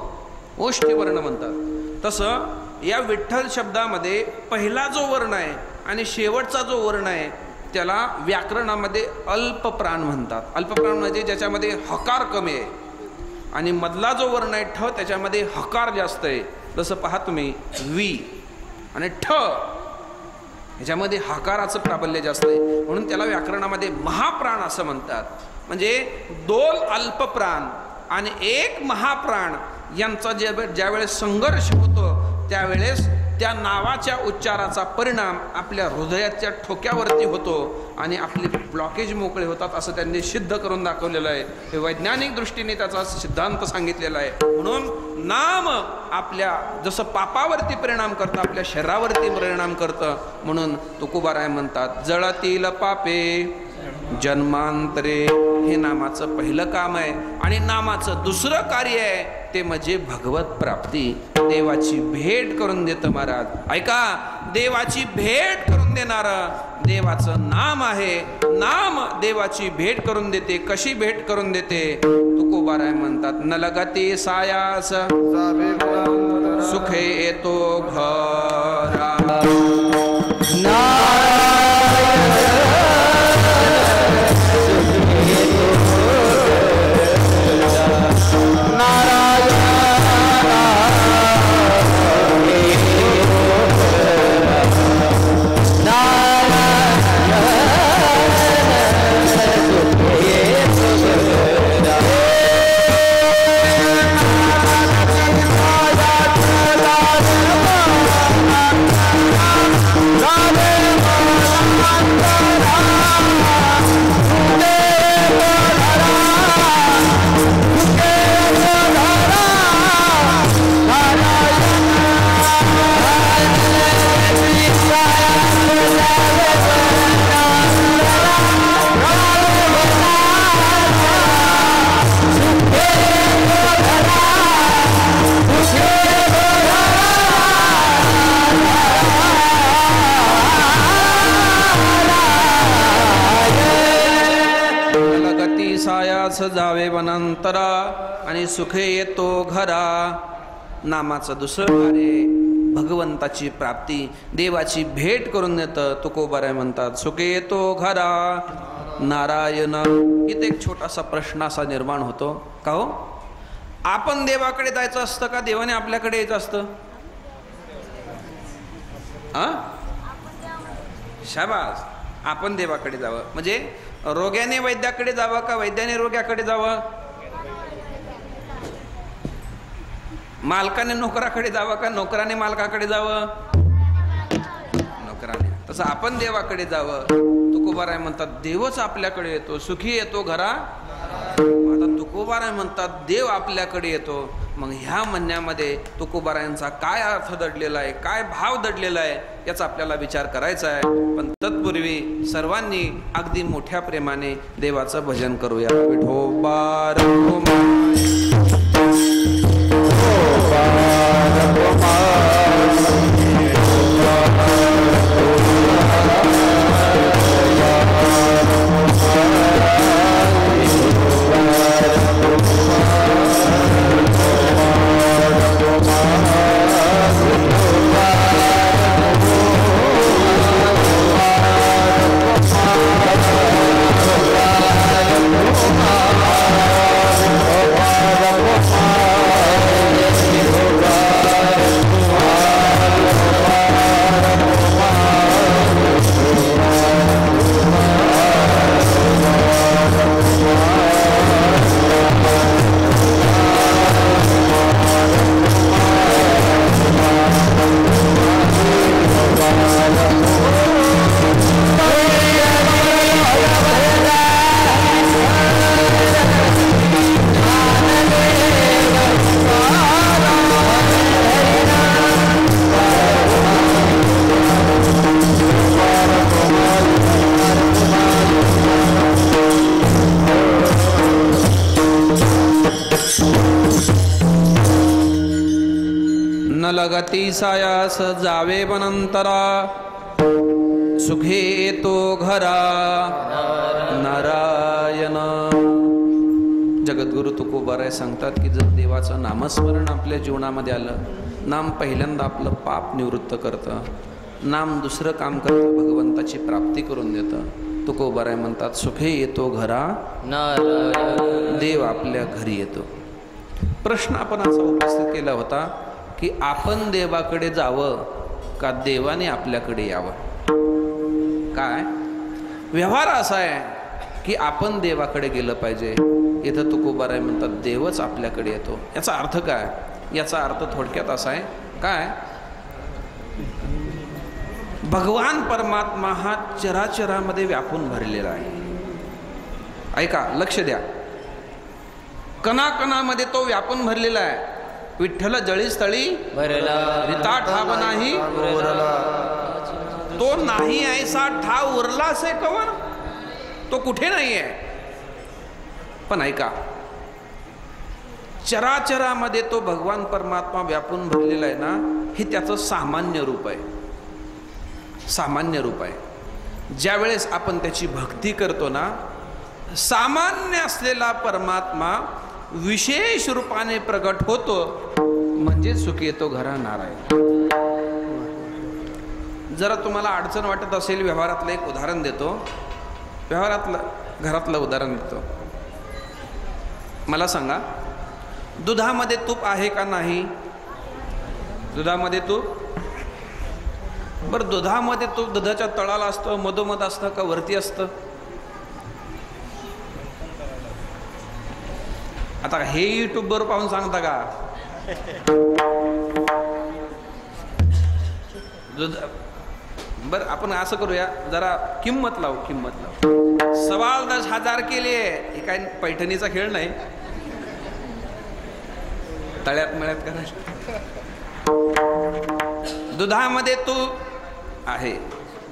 A: ओष्ठ्य वर्ण म्हणतात. तसं या विठ्ठल शब्दामध्ये पहिला जो वर्ण आहे आणि शेवटचा जो वर्ण आहे त्याला व्याकरणामध्ये अल्पप्राण म्हणतात. अल्पप्राण म्हणजे ज्याच्यामध्ये हकार कमी आहे, आणि मधला जो वर्ण आहे ठ, त्याच्यामध्ये हकार जास्त आहे. जसं पहा तुम्ही, वी आणि ठ ह्याच्यामध्ये हकाराचं प्राबल्य जास्त आहे, म्हणून त्याला व्याकरणामध्ये महाप्राण असं म्हणतात. म्हणजे 2 अल्पप्राण आणि 1 महाप्राण यांचा ज्यावेळेस संघर्ष होतो त्यावेळेस त्या नावाच्या उच्चाराचा परिणाम आपल्या हृदयाच्या ठोक्यावरती होतो आणि आपले ब्लॉकेज मोकळे होतात, असं त्यांनी सिद्ध करून दाखवलेलं आहे. हे वैज्ञानिक दृष्टीने त्याचा सिद्धांत सांगितलेला आहे. म्हणून नाम आपल्या जसं पापावरती परिणाम करतं, आपल्या शरीरावरती परिणाम करतं. म्हणून तुकोबाराय म्हणतात, जळतील पापे जन्मांतरे. हे नामाचं पहिलं काम आहे. आणि नामाचं दुसरं कार्य आहे ते म्हणजे भगवत प्राप्ती, देवाची भेट करून देतं महाराज. ऐका, देवाची भेट करून देणार देवाचं नाम आहे. नाम देवाची भेट करून देते. कशी भेट करून देते? तुकोबाराय म्हणतात, न लगते सायास सुखे येतो घरा.
D: Nara
A: सुखयास जावे वनांतरा आणि सुखे येतो घरा. नामाचं दुसरं कार्य भगवंताची प्राप्ती, देवाची भेट करून देतं. तुकोबाराय म्हणतात सुखे येतो घरा नारायण. इथे एक छोटासा प्रश्न असा निर्माण होतो का हो, आपण देवाकडे जायचं असतं का देवाने आपल्याकडे यायचं असतं? शाबास, आपण देवाकडे जावं. म्हणजे रोग्याने वैद्याकडे जावं का वैद्याने रोग्याकडे जावं? मालकाने नोकराकडे जावं का नोकराने मालकाकडे जावं? नोकराने. तसं आपण देवाकडे जावं. तुकोबाराय म्हणतात देवच आपल्याकडे येतो, सुखी येतो घरा. आता तुकोबाराय म्हणतात देव आपल्याकडे येतो. मग ह्या म्हणण्यामध्ये तुकोबारायांचा काय अर्थ दडलेला आहे, काय भाव दडलेला आहे, याचा आपल्याला विचार करायचा आहे. पण तत्पूर्वी सर्वांनी अगदी मोठ्या प्रेमाने देवाचं भजन करूया. विठोबा लगती सायास जावे वनांतरा सुखे येतो घरा नारायण. जगद्गुरु तुकोबाराय सांगतात की जर देवाचं नामस्मरण आपल्या जीवनामध्ये आलं, नाम पहिल्यांदा आपलं पाप निवृत्त करतं, नाम दुसरं काम करतं, भगवंताची प्राप्ती करून देतं. तुकोबाराय म्हणतात सुखे येतो घरा नारायण, देव आपल्या घरी येतो. प्रश्न आपण असा उपस्थित केला होता की आपण देवाकडे जावं का देवाने आपल्याकडे यावं? काय व्यवहार असा आहे की आपण देवाकडे गेलं पाहिजे. इथं तुकोबाराय म्हणतात देवच आपल्याकडे येतो. याचा अर्थ काय? याचा अर्थ थोडक्यात असा आहे काय, भगवान परमात्मा हा चराचरामध्ये व्यापून भरलेला आहे. ऐका, लक्ष द्या, कणाकणामध्ये तो व्यापून भरलेला आहे. विठ्ठल जळीस्थळी रिता ठाव नाही तो नाही ऐसा ठाव उरला असे कवर, तो कुठे नाही आहे. पण ऐका, चराचरामध्ये तो भगवान परमात्मा व्यापून भरलेला आहे ना, हे त्याचं सामान्य रूप आहे. सामान्य रूप आहे. ज्या वेळेस आपण त्याची भक्ती करतो ना, सामान्य असलेला परमात्मा विशेष रूपाने प्रगट होतो, म्हणजे सुख येतो घरा नारायण. जरा तुम्हाला अडचण वाटत असेल, व्यवहारातलं एक उदाहरण देतो. घरातलं उदाहरण देतो. मला सांगा, दुधामध्ये तूप आहे का नाही? दुधामध्ये तूप, बरं दुधामध्ये तूप दुधाच्या तळाला असतं, मधोमध असतं का वरती असतं? आता हे युट्यूबवर पाहून सांगता का? बर, आपण असं करूया, जरा किंमत लावू. 10,000 के लिए. हे काय पैठणीचा खेळ नाही, तळ्यात मळ्यात करायचं. दुधामध्ये तूप आहे,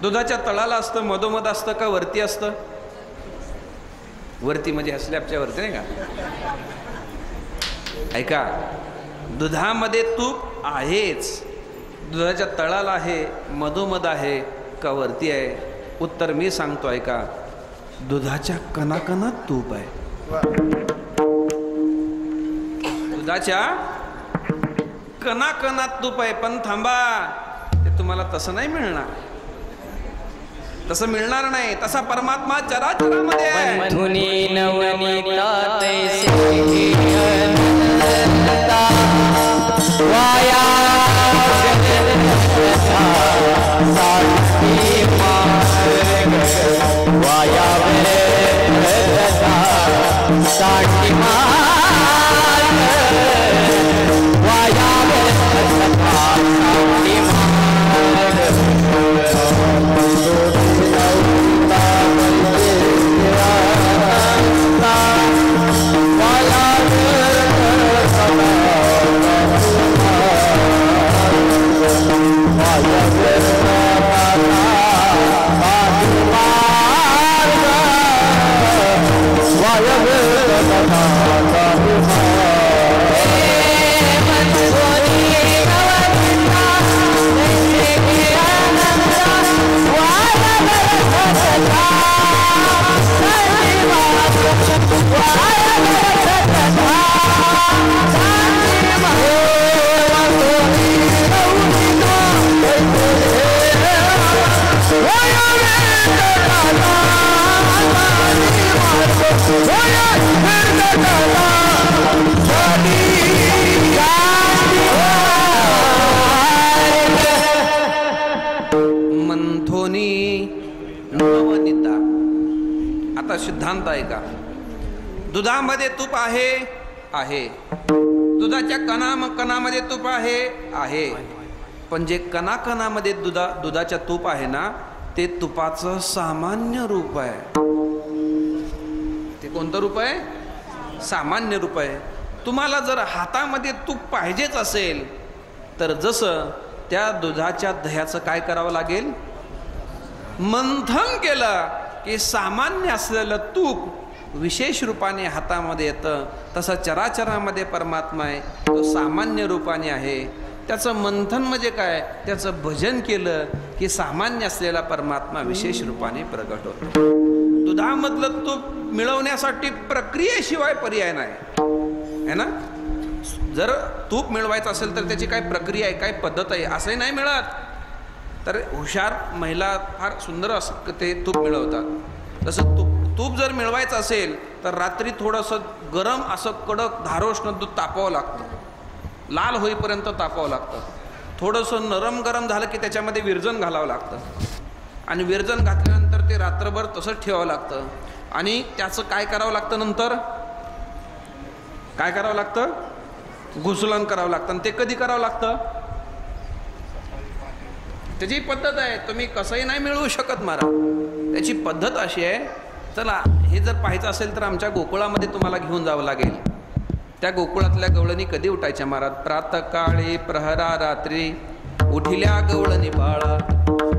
A: दुधाच्या तळाला असतं, मधोमध असतं का वरती असतं? वरती म्हणजे स्लॅबच्या वरती, नाही का? ऐका, दुधामध्ये तूप आहेच, दुधाच्या तळाला आहे, मधोमध आहे का वरती आहे? उत्तर मी सांगतो, ऐका, दुधाच्या कणाकणात तूप आहे. दुधाच्या कणाकणात तूप आहे, पण थांबा, ते तुम्हाला तसं नाही मिळणार. तसं मिळणार नाही. तसा परमात्मा चराचरामध्ये आहे.
B: मधुनी नवनीता तैसे वाया वाया साठी
A: सिद्धांत आहे का? दुधामध्ये तूप आहे, आहे. दुधाच्या कणामध्ये तूप आहे, आहे. पण जे कणाकणामध्ये दुधाच्या तूप आहे ना, ते तुपाचं सामान्य रूप आहे. ते कोणतं रूप आहे? सामान्य रूप आहे. तुम्हाला जर हातामध्ये तूप पाहिजेच असेल तर जसं त्या दुधाच्या दह्याचं काय करावं लागेल? मंथन केलं की सामान्य असलेलं तूप विशेष रूपाने हातामध्ये येतं. तसं चराचरामध्ये परमात्मा आहे, तो सामान्य रूपाने आहे. त्याचं मंथन म्हणजे काय? त्याचं भजन केलं की सामान्य असलेला परमात्मा विशेष रूपाने प्रगट होतो. दुधामधलं तूप मिळवण्यासाठी प्रक्रियेशिवाय पर्याय नाही, है ना? जर तूप मिळवायचं असेल तर त्याची काय प्रक्रिया आहे, काय पद्धत आहे, असंही नाही मिळत. तर हुशार महिला फार सुंदर असं ते तूप मिळवतात. तसं तूप जर मिळवायचं असेल तर रात्री थोडंसं गरम असं कडक धारोष्ण दूध तापवावं लागतं, लाल होईपर्यंत तापवावं लागतं. थोडंसं नरम गरम झालं की त्याच्यामध्ये विरजण घालावं लागतं, आणि विरजण घातल्यानंतर ते रात्रभर तसंच ठेवावं लागतं. आणि त्याचं काय करावं लागतं? नंतर काय करावं लागतं? घुसळण करावं लागतं. आणि ते कधी करावं लागतं? त्याची पद्धत आहे. तुम्ही कसंही नाही मिळवू शकत महाराज, त्याची पद्धत अशी आहे. चला, हे जर पाहायचं असेल तर आमच्या गोकुळामध्ये तुम्हाला घेऊन जावं लागेल. त्या गोकुळातल्या गवळणी कधी उठायच्या महाराज? प्रातकाळी प्रहरा रात्री उठिल्या गवळणी बाळा,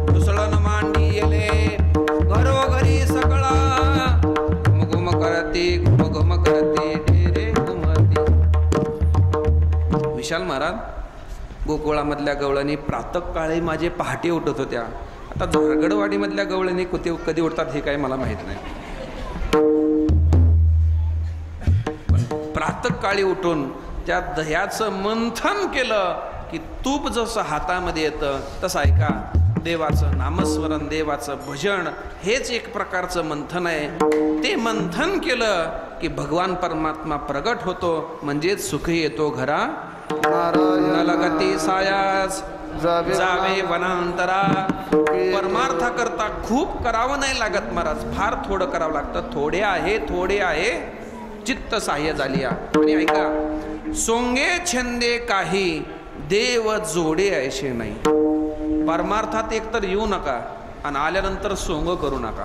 A: घुसळण मांडी येले घरोघरी सगळा, घुमघुम करते घुमघुम करते रे घुमती. विशाल महाराज, गोकुळामधल्या गवळणी प्रातकाळी माझे पहाटे उठत होत्या. आता झारगडवाडीमधल्या गवळणी कधी उठतात हे काही मला माहित नाही. प्रातकाळी उठून त्या दह्याचं मंथन केलं की तूप जसं हातामध्ये येतं तसं ऐका, देवाचं नामस्मरण, देवाचं भजन हेच एक प्रकारचं मंथन आहे. ते मंथन केलं की भगवान परमात्मा प्रगट होतो, म्हणजेच सुख येतो घरा. नलगती सायास जावे वनांतरा. परमार्था करता खूप करावं नाही लागत महाराज, फार थोडं करावं लागतं. थोडे आहे चित्त साह्य झाली. आणि ऐका, सोंगे छंदे काही देव जोडे ऐशे नाही. परमार्थात एकतर येऊ नका आणि आल्यानंतर सोंग करू नका.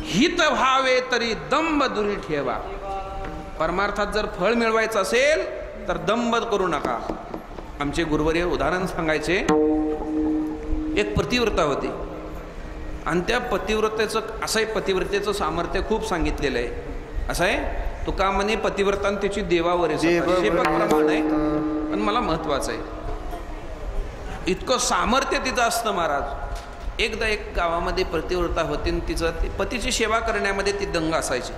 A: हित व्हावे तरी दंभ दुरी ठेवा. परमार्थात जर फळ मिळवायचं असेल तर दंभ करू नका. आमचे गुरुवर्य उदाहरण सांगायचे. एक पतिव्रता होती आणि त्या पतिव्रतेचं असं आहे, पतिव्रतेचं सामर्थ्य खूप सांगितलेलं आहे. असं आहे, तुका म्हणे पतिव्रता त्याची देवावर प्रमाण आहे. पण मला महत्वाचं आहे, इतकं सामर्थ्य तिचं असतं महाराज. एकदा एक गावामध्ये पतिव्रता होती आणि तिचं पतीची सेवा करण्यामध्ये ती दंग असायची.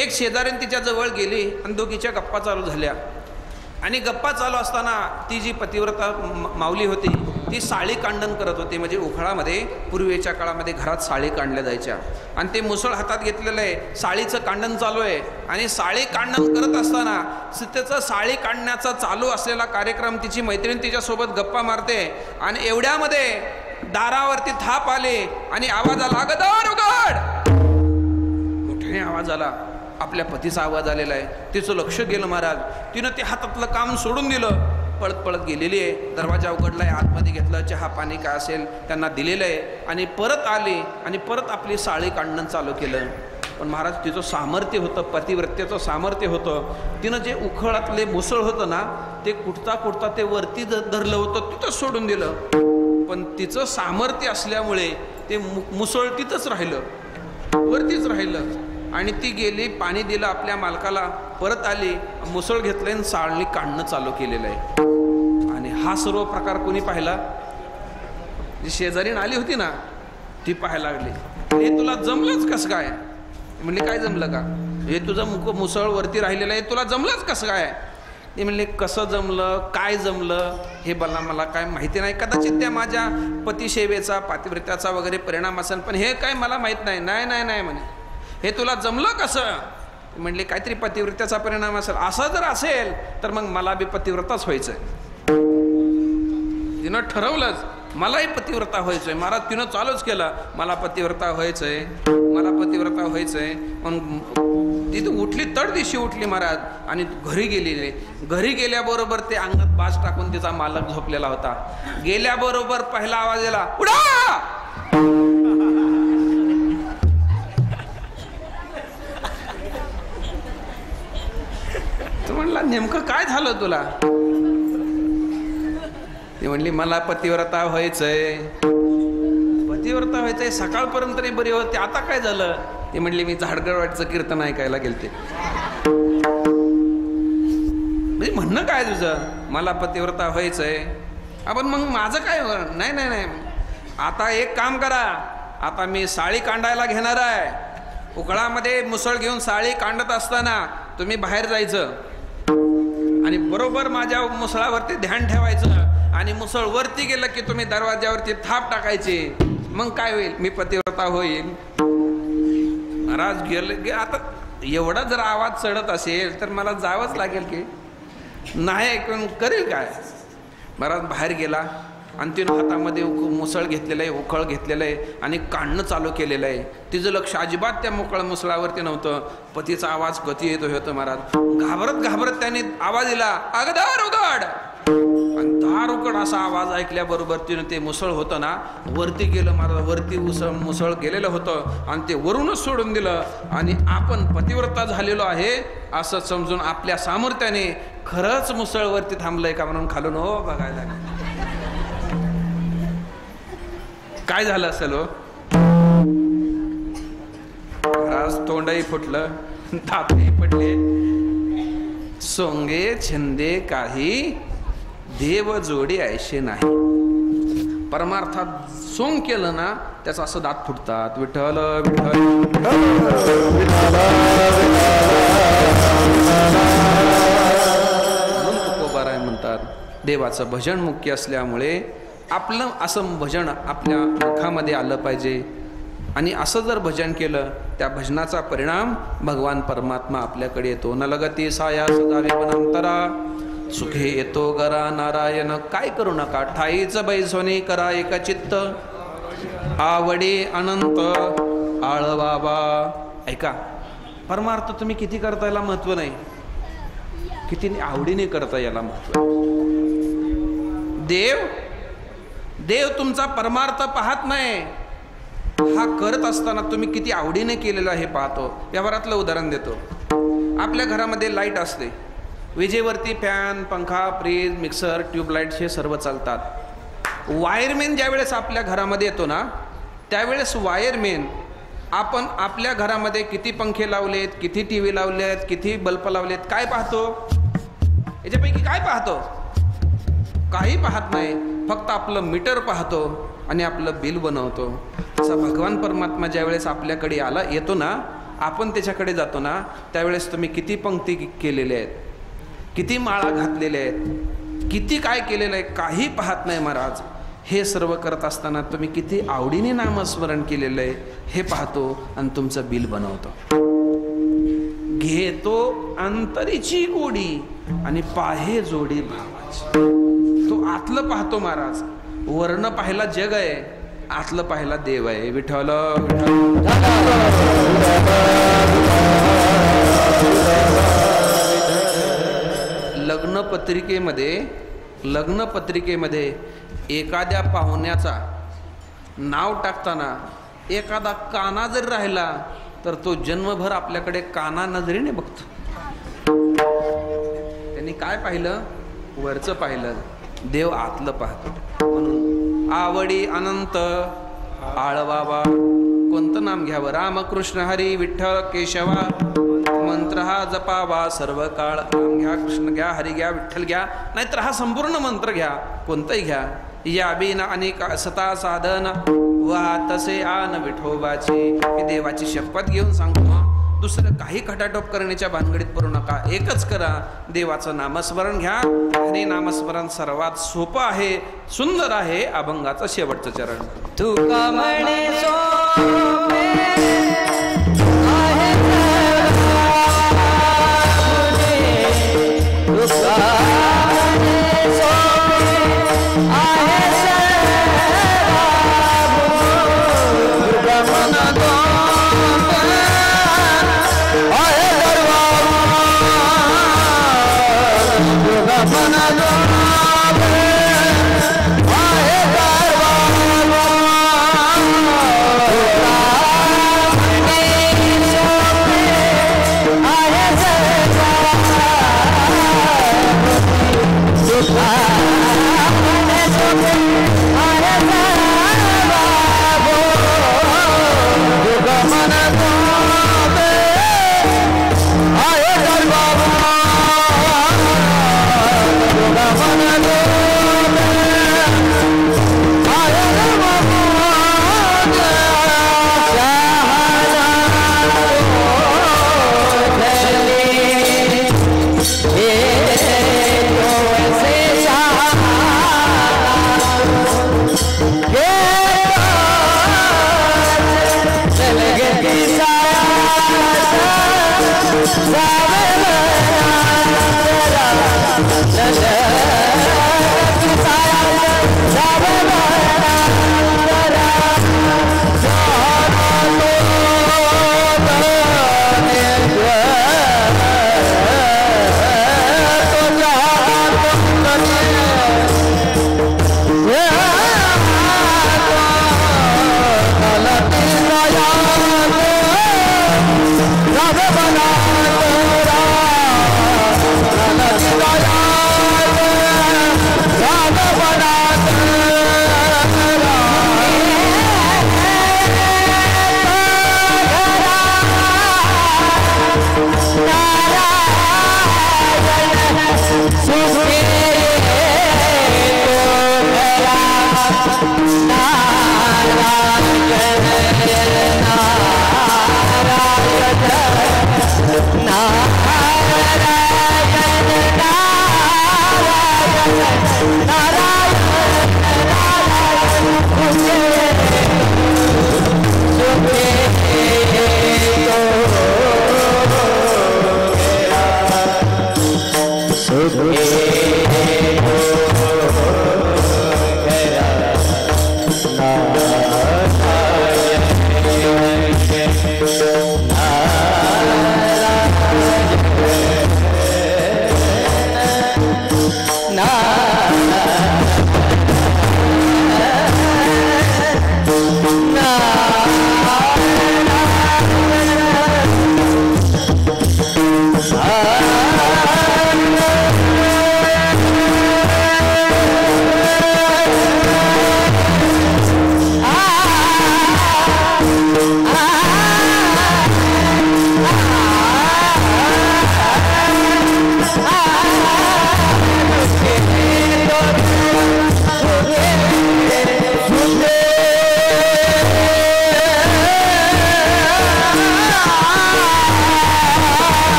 A: एक शेजारीन तिच्या जवळ गेली आणि दोघीच्या गप्पा चालू झाल्या. आणि गप्पा चालू असताना ती जी पतिव्रता माऊली होती ती साळी कांडण करत होती. म्हणजे उखळामध्ये पूर्वीच्या काळामध्ये घरात साळी काढल्या जायच्या आणि ते मुसळ हातात घेतलेलं आहे, साळीचं कांडण चालू आहे. आणि साळी कांडण करत असताना त्याचं साळी काढण्याचा चालू असलेला कार्यक्रम तिची मैत्रीण तिच्यासोबत गप्पा मारते आणि एवढ्यामध्ये दारावरती थाप आले आणि आवाज आला, अगं दार उघड. मोठ्याने आवाज आला, आपल्या पतीचा आवाज आलेला आहे. तिचं लक्ष गेलं महाराज. तिनं ते हातातलं काम सोडून दिलं, पळत पळत गेलेली आहे. दरवाजा उघडलाय, आतमध्ये घेतलं, चहा पाणी काय असेल त्यांना दिलेलं आहे आणि परत आली आणि परत आपली साळी काढणं चालू केलं. पण महाराज तिचं सामर्थ्य होतं, पतिव्रतेचं सामर्थ्य होतं. तिनं जे उखळातले मुसळ होतं ना ते कुठता ते वरती धरलं होतं, तिथं सोडून दिलं. पण तिचं सामर्थ्य असल्यामुळे ते मुसळ तिथंच राहिलं, वरतीच राहिलं. आणि ती गेली, पाणी दिलं आपल्या मालकाला, परत आली, मुसळ घेतलं आणि साळणी काढणं चालू केलेलं आहे. आणि हा सर्व प्रकार कोणी पाहिला? जी शेजारीण आली होती ना ती पाहायला लागली. हे तुला जमलंच कसं काय? म्हणले काय जमलं का? हे तुझं मुसळ वरती राहिलेलं आहे, तुला जमलंच कसं काय? ते म्हणले कसं जमलं, काय जमलं हे मला काय माहिती नाही. कदाचित त्या माझ्या पतिसेवेचा पातिव्रत्याचा वगैरे परिणाम असेल, पण हे काय मला माहीत नाही. नाही नाही नाही म्हणे, हे तुला जमलं कसं? म्हणले काहीतरी पतिव्रत्याचा परिणाम असेल. असं जर असेल तर मग मला बी पतिव्रताच व्हायचंय. तिनं ठरवलंच मलाही पतिव्रता व्हायचंय. महाराज तिनं चालूच केलं, मला पतिव्रता व्हायचंय, मला पतिव्रता व्हायचंय. पण तिथं उठली, तडदिशी उठली महाराज आणि घरी गेलेली. घरी गेल्याबरोबर ते अंगात बाज टाकून तिचा मालक झोपलेला होता. गेल्याबरोबर पहिला आवाज आला, उडा. म्हणला नेमकं काय झालं तुला? ती म्हणली मला पतिव्रता व्हायचंय, पतिव्रता व्हायचंय. सकाळपर्यंत तरी बरी होते, आता काय झालं? ती म्हणली मी झाडगडवाटचं कीर्तन ऐकायला गेलते. म्हणजे म्हणणं काय तुझं? मला पतिव्रता व्हायचंय. आपण मग माझं काय? नाही नाही नाही, आता एक काम करा, आता मी साळी कांडायला घेणार आहे. उकळामध्ये मुसळ घेऊन साळी कांडत असताना तुम्ही बाहेर जायचं आणि बरोबर माझ्या मुसळावरती ध्यान ठेवायचं आणि मुसळ वरती गेलं की तुम्ही दरवाज्यावरती थाप टाकायची. मग काय होईल? मी पतिव्रता होईल. महाराज गेले. आता एवढा जर आवाज चढत असेल तर मला जावंच लागेल की नाही, ऐकून करेल काय? महाराज बाहेर गेला आणि तिनं हातामध्ये मुसळ घेतलेलं आहे, उखळ घेतलेलं आहे आणि काढणं चालू केलेलं आहे. तिचं लक्ष अजिबात त्या मोकळ मुसळावरती नव्हतं. पतीचा आवाज कधी येतो होतं. महाराज घाबरत त्याने आवाज दिला, अगं दार उघड. आणि दार उघड असा आवाज ऐकल्याबरोबर तिनं ते मुसळ होतं ना वरती गेलं. महाराज वरती मुसळ गेलेलं होतं आणि ते वरूनच सोडून दिलं. आणि आपण पतिव्रता झालेलो आहे असं समजून आपल्या सामर्थ्याने खरंच मुसळ वरती थांबलंय का म्हणून खालून हो बघायला. काय झालं असेल हो? आज तोंडही फुटलं, दातही पडले. सोंगे छंदे काही देव जोडी ऐशे नाही. परमार्थात सोंग केलं ना त्याचं असं दात फुटतात. विठ्ठल विठ्ठल म्हणून तुकोबाराय म्हणतात देवाचं भजन मुख्य असल्यामुळे आपलं असं भजन आपल्या मुखामध्ये आलं पाहिजे. आणि असं जर भजन केलं त्या भजनाचा परिणाम भगवान परमात्मा आपल्याकडे येतो. न लगती साया सदावे वनंतरा सुखे येतो गरा नारायण. काय करू नका ठाईच बैसोनी करा एक चित्त आवडी अनंत आळ बाबा. ऐका, परमार्थ तुम्ही किती करता याला महत्व नाही, किती आवडीने करता याला महत्व. देव तुमचा परमार्थ पाहत नाही, हा करत असताना तुम्ही किती आवडीने केलेला हे पाहतो. व्यवहारातलं उदाहरण देतो. आपल्या घरामध्ये लाईट असते, विजेवरती फॅन, पंखा, फ्रीज, मिक्सर, ट्यूबलाईट हे सर्व चालतात. वायरमेन ज्यावेळेस आपल्या घरामध्ये येतो ना त्यावेळेस वायरमेन आपण आपल्या घरामध्ये किती पंखे लावलेत, किती टी व्ही लावलेत, किती बल्ब लावलेत, काय पाहतो? याच्यापैकी काय पाहतो? काही पाहत नाही, फक्त आपलं मीटर पाहतो.
D: आणि आपलं बिल बनवतो. तसा भगवान परमात्मा ज्यावेळेस आपल्याकडे येतो ना, आपण त्याच्याकडे जातो ना, त्यावेळेस तुम्ही किती पंक्ती केलेल्या आहेत, किती माळा घातलेल्या आहेत, किती काय केलेलं आहे, काही पाहत नाही महाराज. हे सर्व करत असताना तुम्ही किती आवडीने नामस्मरण केलेलं आहे हे पाहतो आणि तुमचं बिल बनवतो. घेतो अंतरीची गोडी आणि पाहे जोडी भावाची. तो आतलं पाहतो महाराज. वर्ण पाहिला जग आहे, आतलं पाहिला देव आहे. विठ्ठल लग्नपत्रिकेमध्ये एखाद्या पाहुण्याचा नाव टाकताना एखादा काना जरी राहिला तर तो जन्मभर आपल्याकडे काना नजरेने बघतो. त्यांनी काय पाहिलं? वरचं पाहिलं. देव आतलं पाहतो. म्हणून आवडी अनंत आळवावा. कोणतं नाम घ्यावं? रामकृष्ण हरी विठ्ठल केशवा. मंत्र हा जपावा सर्व काळ. राम घ्या, कृष्ण घ्या, हरी घ्या, विठ्ठल घ्या, नाहीतर हा संपूर्ण मंत्र घ्या, कोणताही घ्या. या बिन अनेक असता साधन वा तसे आन विठोबाची. हे देवाची शपथ घेऊन सांगतो. दुसरं काही खटाटोप करण्याच्या भानगडीत पडू नका. एकच करा, देवाचं नामस्मरण घ्या. आणि नामस्मरण सर्वात सोपं आहे, सुंदर आहे. अभंगाचं शेवटचं चरण.
B: तुका म्हणे सोपे आहे तुका म्हणे सोपे आहे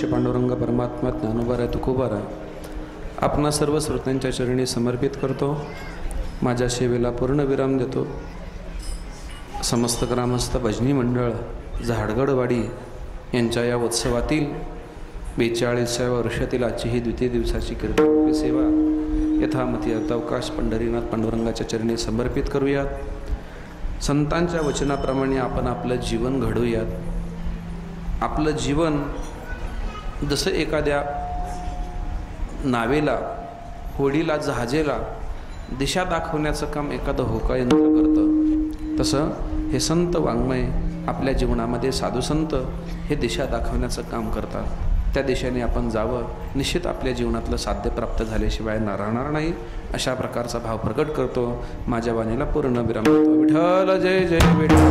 D: पांडुरंग परमात्मा ज्ञानोबा तुकोबारा आपणा सर्व श्रोत्यांच्या चरणी समर्पित करतो. माझ्या सेवेला पूर्ण विराम देतो. समस्त ग्रामस्थ भजनी मंडळ झाडगडवाडी यांच्या या उत्सवातील 42व्या वर्षातील आजची ही द्वितीय दिवसाची कीर्तन सेवा यथामती अवकाश पंढरीनाथ पांडुरंगाच्या चरणी समर्पित करूयात. संतांच्या वचनाप्रमाणे आपण आपलं जीवन घडवूयात. आपलं जीवन जसं एखाद्या नावेला, होडीला, जहाजेला दिशा दाखवण्याचं काम एखादं होकायंत्र करतं, तसं हे संत वाङ्मय आपल्या जीवनामध्ये साधुसंत हे दिशा दाखवण्याचं काम करतात. त्या दिशेने आपण जावं. निश्चित आपल्या जीवनातलं साध्य प्राप्त झाल्याशिवाय राहणार नाही. अशा प्रकारचा भाव प्रकट करतो. माझ्या वाणीला पूर्ण विराम देतो. विठ्ठल जय जय विठ्ठल.